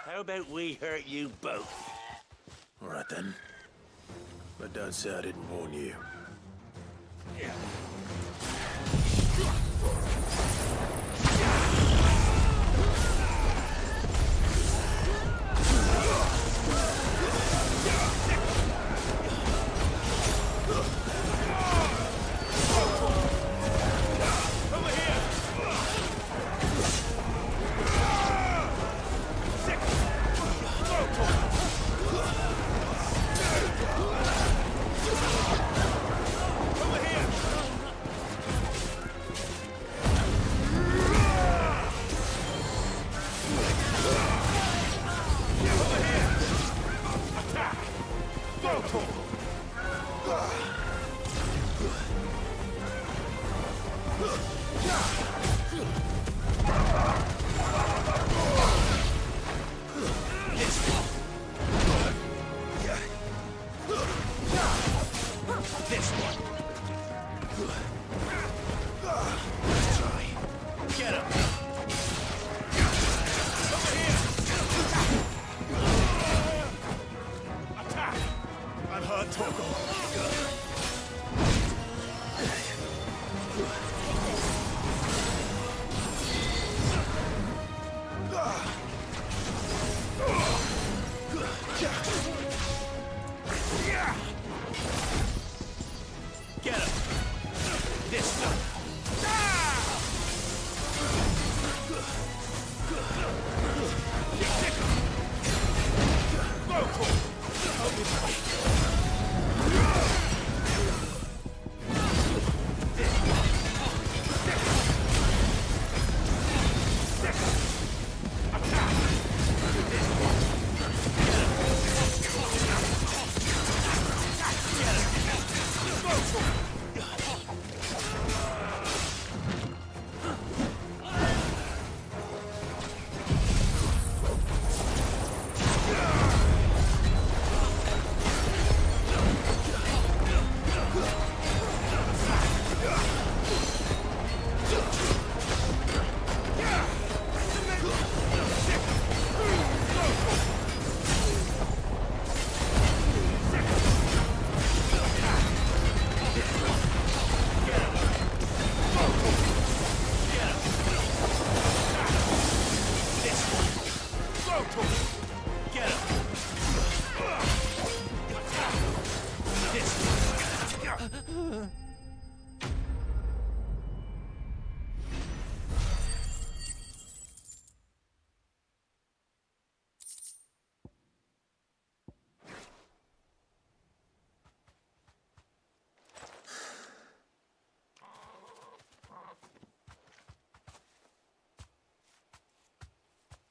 how about we hurt you both? All right then. But don't say I didn't warn you.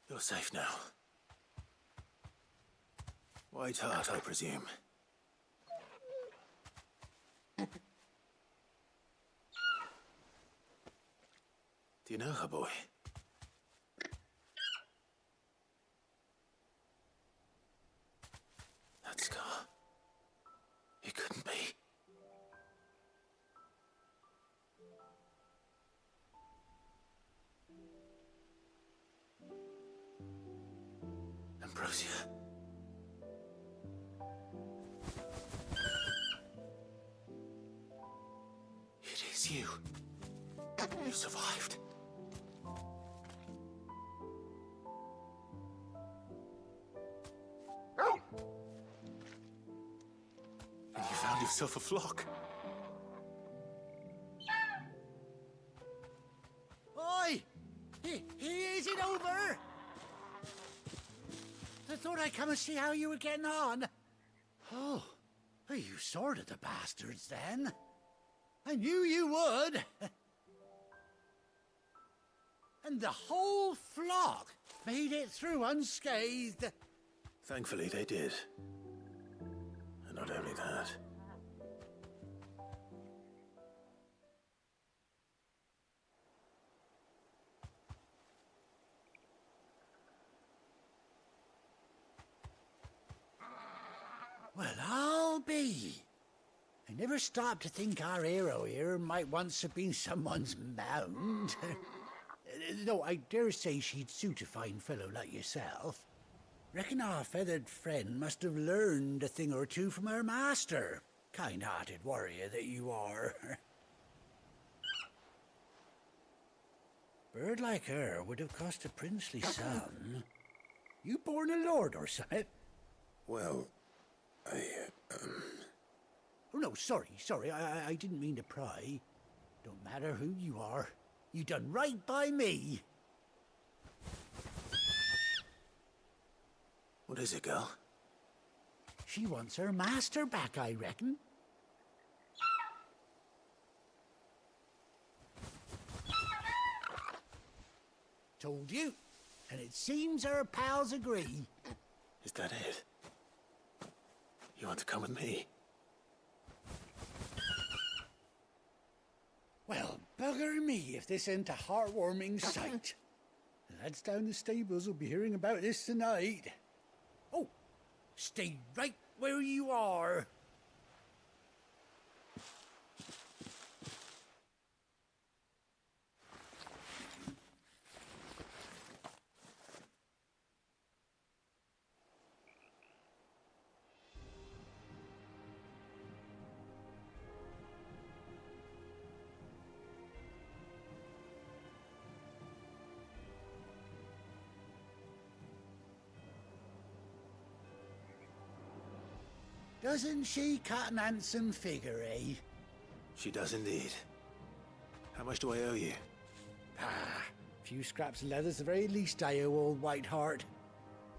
You're safe now. White Hart, I presume. Do you know her, boy? That scar. It couldn't be. Ambrosia. It is you. You survived. And you found yourself a flock. Oi! Is it over? I thought I'd come and see how you were getting on. Oh, well, you sorted the bastards then. I knew you would. And the whole flock made it through unscathed. Thankfully, they did. And not only that. Well, I'll be. I never stopped to think our hero here might once have been someone's mound. Though I dare say she'd suit a fine fellow like yourself. Reckon our feathered friend must have learned a thing or two from her master. Kind-hearted warrior that you are. Bird like her would have cost a princely sum. You born a lord or something? Well, Oh, no, sorry. I didn't mean to pry. Don't matter who you are. You done right by me. What is it, girl? She wants her master back, I reckon. Told you. And it seems her pals agree. Is that it? You want to come with me? Well, bugger me if this ain't a heartwarming sight. The lads down the stables will be hearing about this tonight. Oh, stay right where you are. Doesn't she cut an handsome figure, eh? She does indeed. How much do I owe you? Ah, a few scraps of leather's the very least I owe old Whiteheart.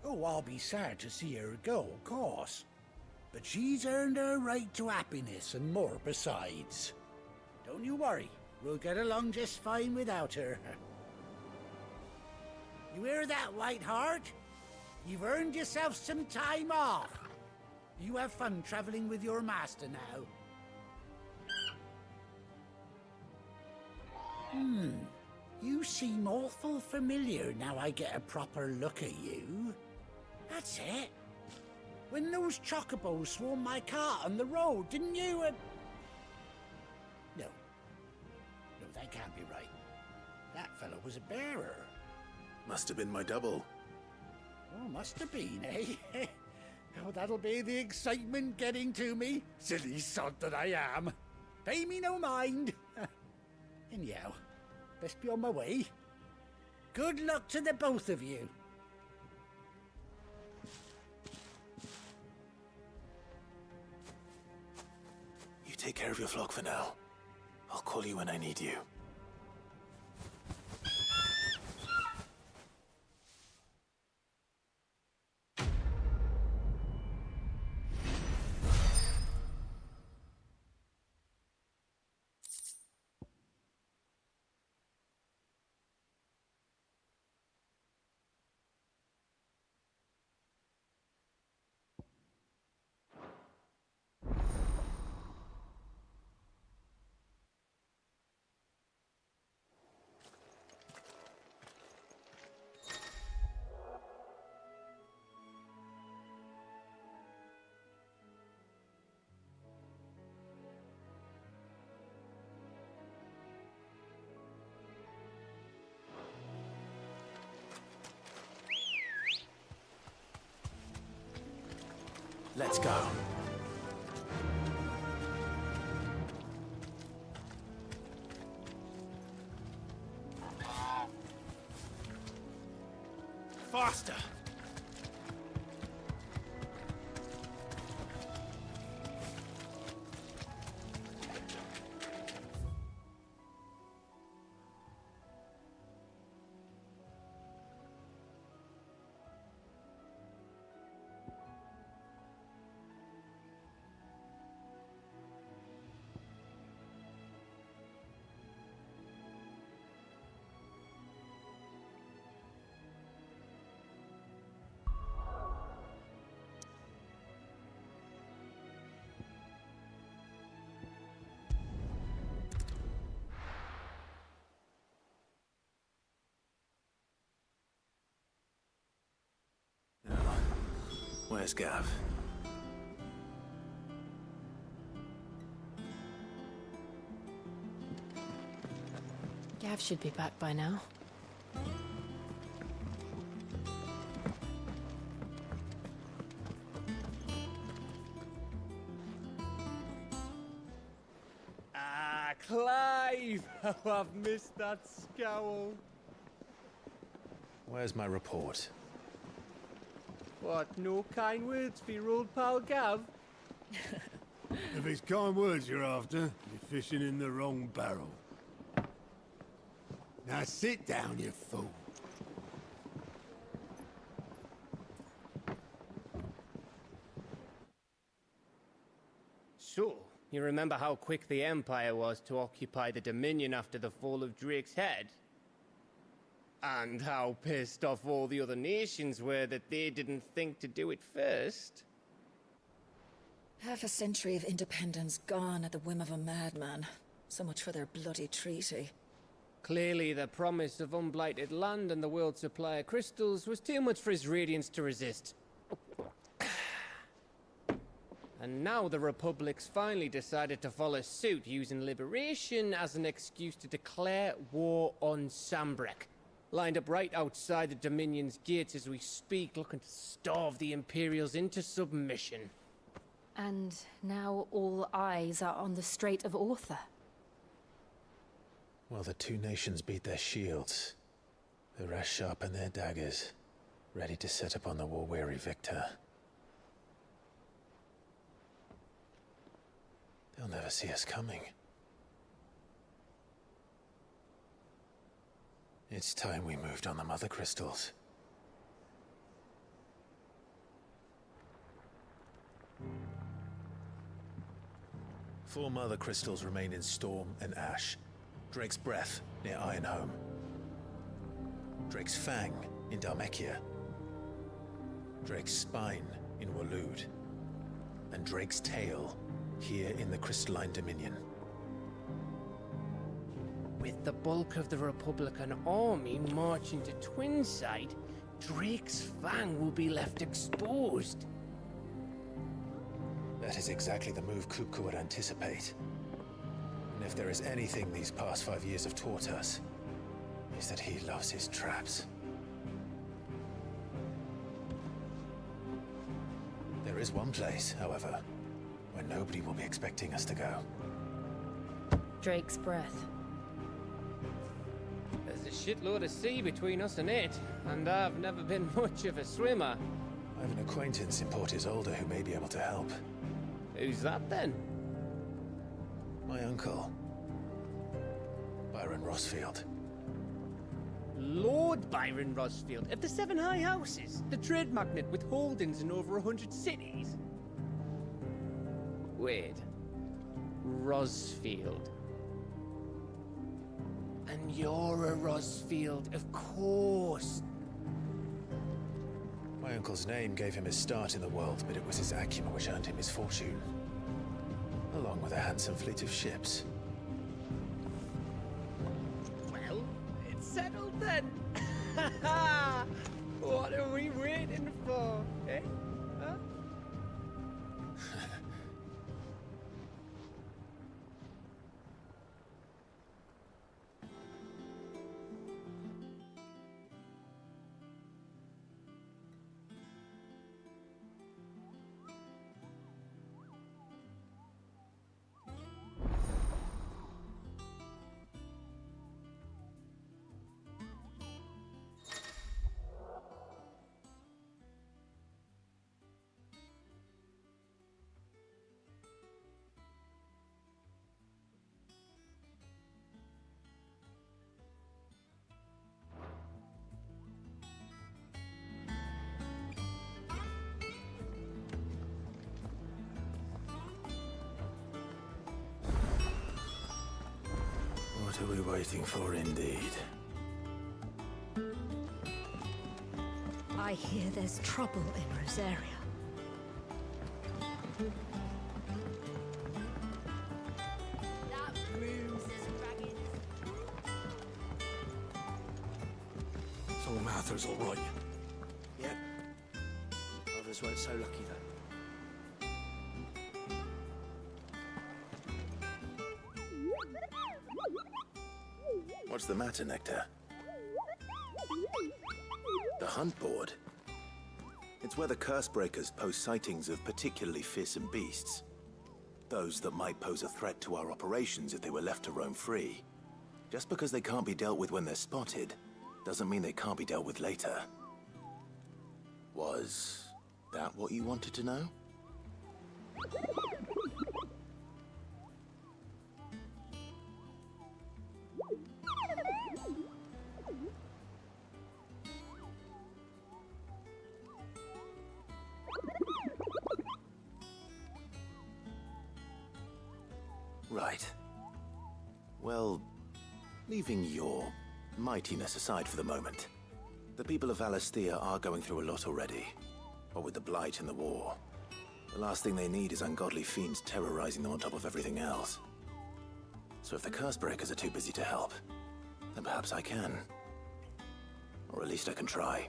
Oh, I'll be sad to see her go, of course. But she's earned her right to happiness and more besides. Don't you worry, we'll get along just fine without her. You hear that, Whiteheart? You've earned yourself some time off. You have fun traveling with your master now. You seem awful familiar now I get a proper look at you. That's it. When those chocobos swarmed my cart on the road, didn't you? No, that can't be right. That fellow was a bearer. Must have been my double. Oh, must have been, eh? Oh, that'll be the excitement getting to me. Silly sod that I am. Pay me no mind. Anyhow, best be on my way. Good luck to the both of you. You take care of your flock for now. I'll call you when I need you. Let's go. Faster! Where's Gav? Gav should be back by now. Clive! Oh, I've missed that scowl. Where's my report? What, no kind words for your old pal Gav? If it's kind words you're after, you're fishing in the wrong barrel. Now sit down, you fool. So, you remember how quick the Empire was to occupy the Dominion after the fall of Drake's head? And how pissed off all the other nations were that they didn't think to do it first? Half a century of independence gone at the whim of a madman. So much for their bloody treaty. Clearly, the promise of unblighted land and the world's supply of crystals was too much for his radiance to resist. And now the Republic's finally decided to follow suit, using liberation as an excuse to declare war on Sambrek. Lined up right outside the Dominion's gates as we speak, looking to starve the Imperials into submission. And now all eyes are on the Strait of Author. While the two nations beat their shields, the rest sharpen their daggers, ready to set upon the war-weary victor. They'll never see us coming. It's time we moved on the Mother Crystals. Four Mother Crystals remain in Storm and Ash. Drake's Breath near Ironhome. Drake's Fang in Dhalmekia. Drake's Spine in Waloed. And Drake's Tail here in the Crystalline Dominion. With the bulk of the Republican army marching to Twinside, Drake's Fang will be left exposed. That is exactly the move Kupka would anticipate. And if there is anything these past 5 years have taught us, is that he loves his traps. There is one place, however, where nobody will be expecting us to go. Drake's Breath. There's a shitload of sea between us and it, and I've never been much of a swimmer. I have an acquaintance in Port Isolde who may be able to help. Who's that then? My uncle, Byron Rosfield. Lord Byron Rosfield of the Seven High Houses, the trade magnate with holdings in over 100 cities. Wait, Rosfield. And you're a Rosfield, of course. My uncle's name gave him his start in the world, but it was his acumen which earned him his fortune. Along with a handsome fleet of ships. Well, it's settled then. What are we waiting for, eh? Huh? What are we waiting for, indeed? I hear there's trouble in Rosaria. That room's as ragged as... So Mather's all right. Yep. Others weren't so lucky, though. What's the matter, Nectar? The hunt board? It's where the Cursebreakers post sightings of particularly fearsome beasts. Those that might pose a threat to our operations if they were left to roam free. Just because they can't be dealt with when they're spotted, doesn't mean they can't be dealt with later. Was that what you wanted to know? Right. Well, leaving your mightiness aside for the moment, the people of Valisthea are going through a lot already. What with the Blight and the war, the last thing they need is ungodly fiends terrorizing them on top of everything else. So if the Cursebreakers are too busy to help, then perhaps I can. Or at least I can try.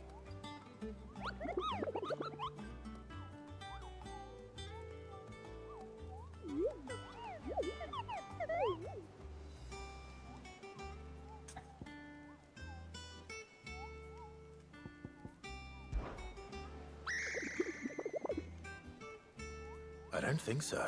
I don't think so.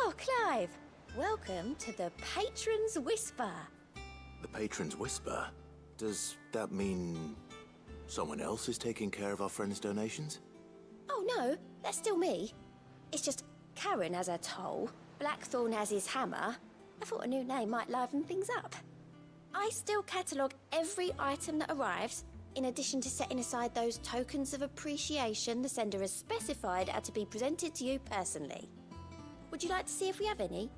Oh, Clive! Welcome to the Patron's Whisper. The Patron's Whisper? Does that mean someone else is taking care of our friends' donations? Oh no, that's still me. It's just Karen has her toll, Blackthorn has his hammer. I thought a new name might liven things up. I still catalogue every item that arrives, in addition to setting aside those tokens of appreciation the sender has specified are to be presented to you personally. Would you like to see if we have any?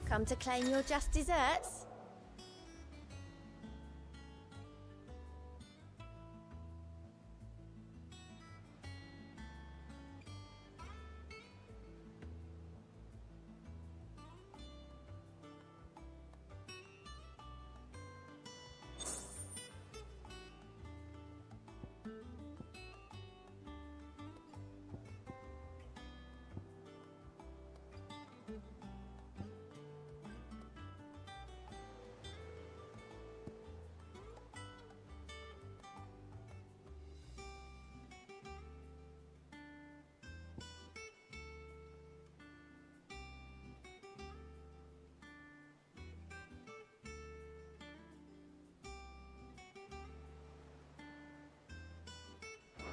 Come to claim your just desserts?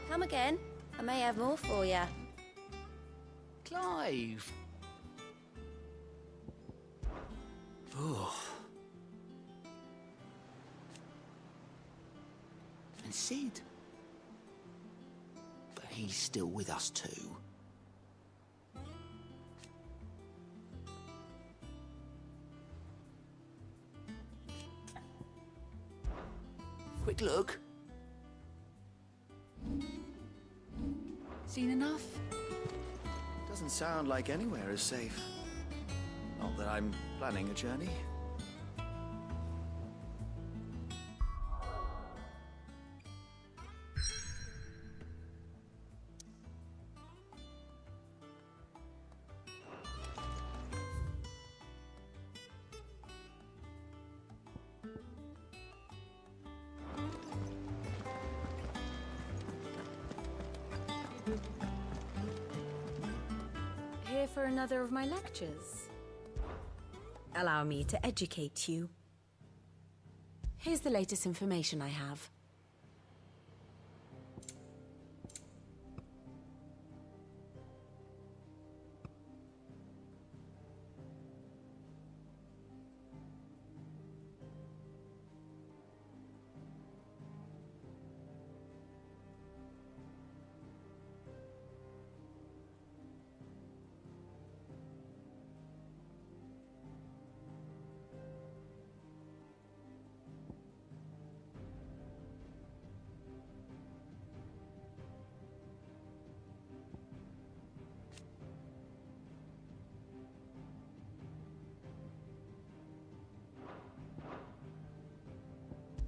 Come again. I may have more for you. Clive! Oh. And Sid? But he's still with us too. Quick look. Seen enough? Doesn't sound like anywhere is safe. Not that I'm planning a journey. here for another of my lectures? Allow me to educate you. Here's the latest information I have.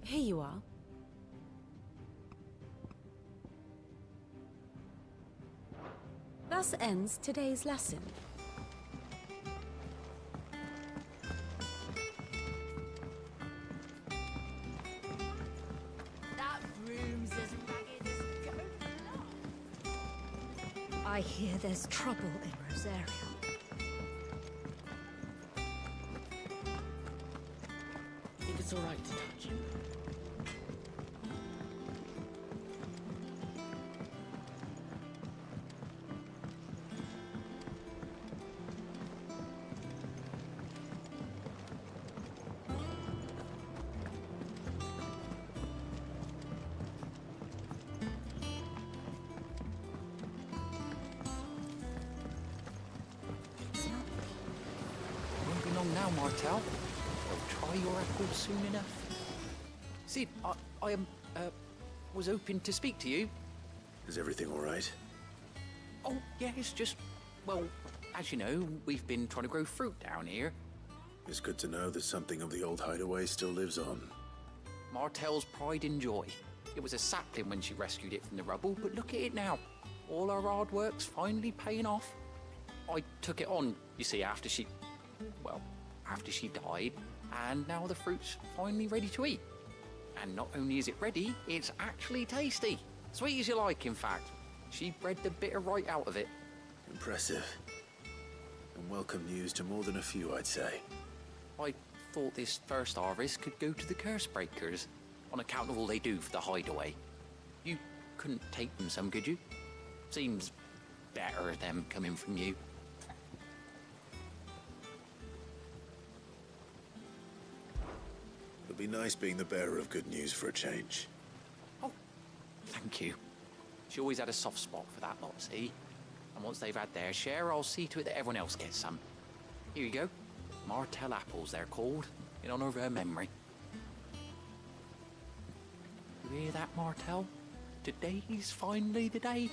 Here you are. Thus ends today's lesson. That room's as ragged as goat. I hear there's trouble in Rosaria. Think it's all right to touch him? Won't be long now, Martel. They'll try your apples soon enough. Sid, I was hoping to speak to you. Is everything all right? Oh, yeah, it's just, well, as you know, we've been trying to grow fruit down here. It's good to know that something of the old hideaway still lives on. Martel's pride and joy. It was a sapling when she rescued it from the rubble, but look at it now. All our hard work's finally paying off. I took it on, you see, after she died, and now the fruit's finally ready to eat. And not only is it ready, it's actually tasty. Sweet as you like, in fact. She bred the bitter right out of it. Impressive. And welcome news to more than a few, I'd say. I thought this first harvest could go to the curse breakers, on account of all they do for the hideaway. You couldn't take them some, could you? Seems better them coming from you. It'll be nice being the bearer of good news for a change. Oh, thank you. She always had a soft spot for that lot, see? And once they've had their share, I'll see to it that everyone else gets some. Here you go. Martel apples, they're called, in honor of her memory. You hear that, Martel? Today's finally the day.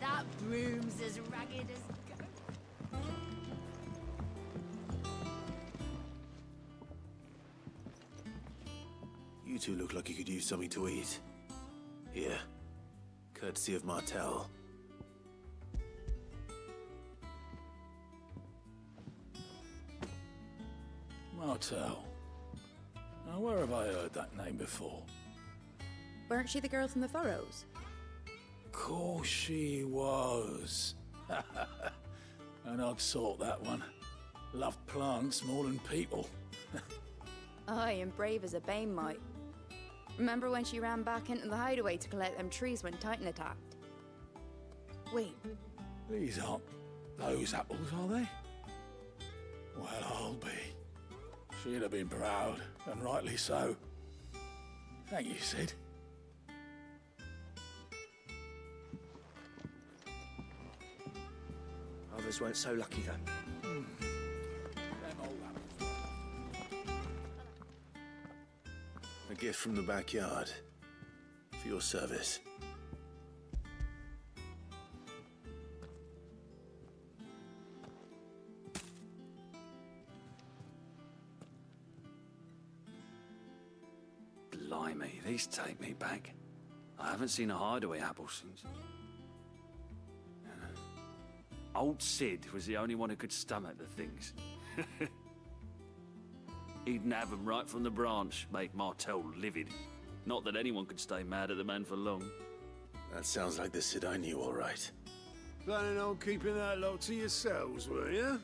That broom's as ragged as goat. You two look like you could use something to eat. Here. Courtesy of Martel. Martel. Now, where have I heard that name before? Weren't she the girl from the Furrows? Course she was. An odd sort, that one. Loved plants more than people. Aye, and brave as a bane might. Remember when she ran back into the hideaway to collect them trees when Titan attacked? Wait, These aren't those apples, are they? Well, I'll be. She'd have been proud, and rightly so. Thank you, Sid. Others weren't so lucky, though. Them old apples. A gift from the backyard. For your service. Blimey, these take me back. I haven't seen a hideaway apple since. Old Sid was the only one who could stomach the things. He'd nab them right from the branch, make Martel livid. Not that anyone could stay mad at the man for long. That sounds like the Sid I knew, all right. Planning on keeping that lot to yourselves, were you?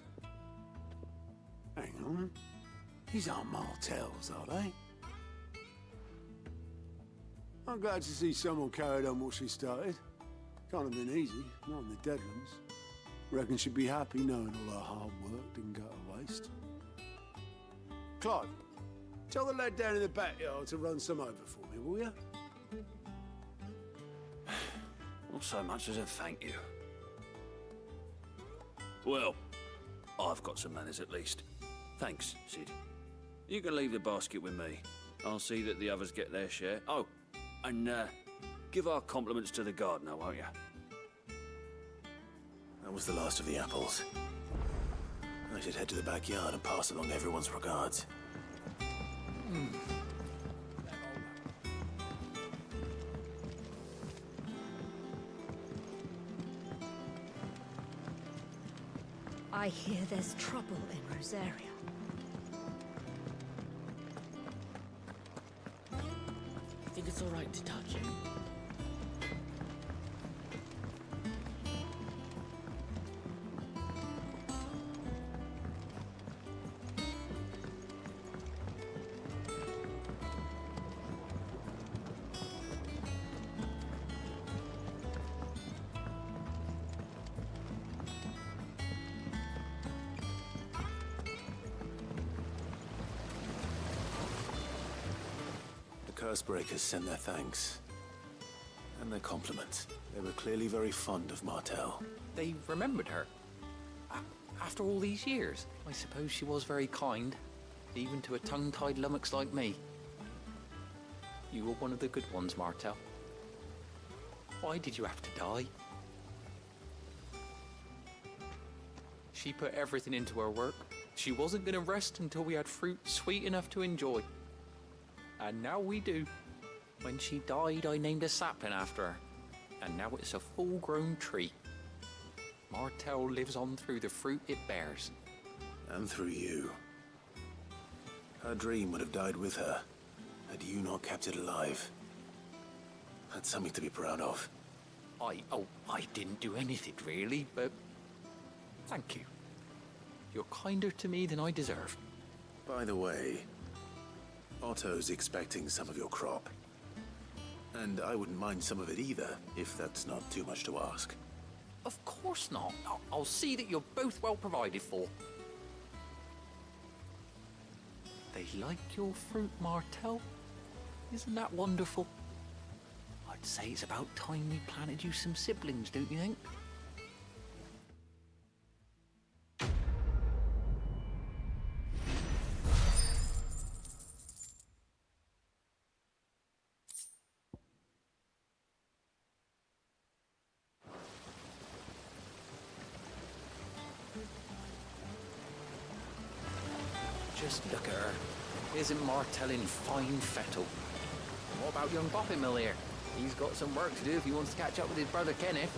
Hang on. These aren't Martels, are they? I'm glad to see someone carried on what she started. Can't have been easy, not in the Deadlands. Reckon she'd be happy knowing all her hard work didn't go to waste. Clive, tell the lad down in the backyard to run some over for me, will you? Not so much as a thank you. Well, I've got some manners at least. Thanks, Sid. You can leave the basket with me. I'll see that the others get their share. Oh, and give our compliments to the gardener, won't you? That was the last of the apples. I should head to the backyard and pass along everyone's regards. I hear there's trouble in Rosaria. I think it's all right to touch him. Cursebreakers sent their thanks. And their compliments. They were clearly very fond of Martel. They remembered her. After all these years, I suppose she was very kind, even to a tongue-tied lummox like me. You were one of the good ones, Martel. Why did you have to die? She put everything into her work. She wasn't going to rest until we had fruit sweet enough to enjoy. And now we do. When she died, I named a sapling after her. And now it's a full-grown tree. Martel lives on through the fruit it bears. And through you. Her dream would have died with her, had you not kept it alive. That's something to be proud of. I didn't do anything really, but thank you. You're kinder to me than I deserve. By the way, Otto's expecting some of your crop. And I wouldn't mind some of it either, if that's not too much to ask. Of course not. I'll see that you're both well provided for. They like your fruit, Martel. Isn't that wonderful? I'd say it's about time we planted you some siblings, don't you think? Just look at her. Isn't Martel in fine fettle? What about young Boppy Mill here? He's got some work to do if he wants to catch up with his brother Kenneth.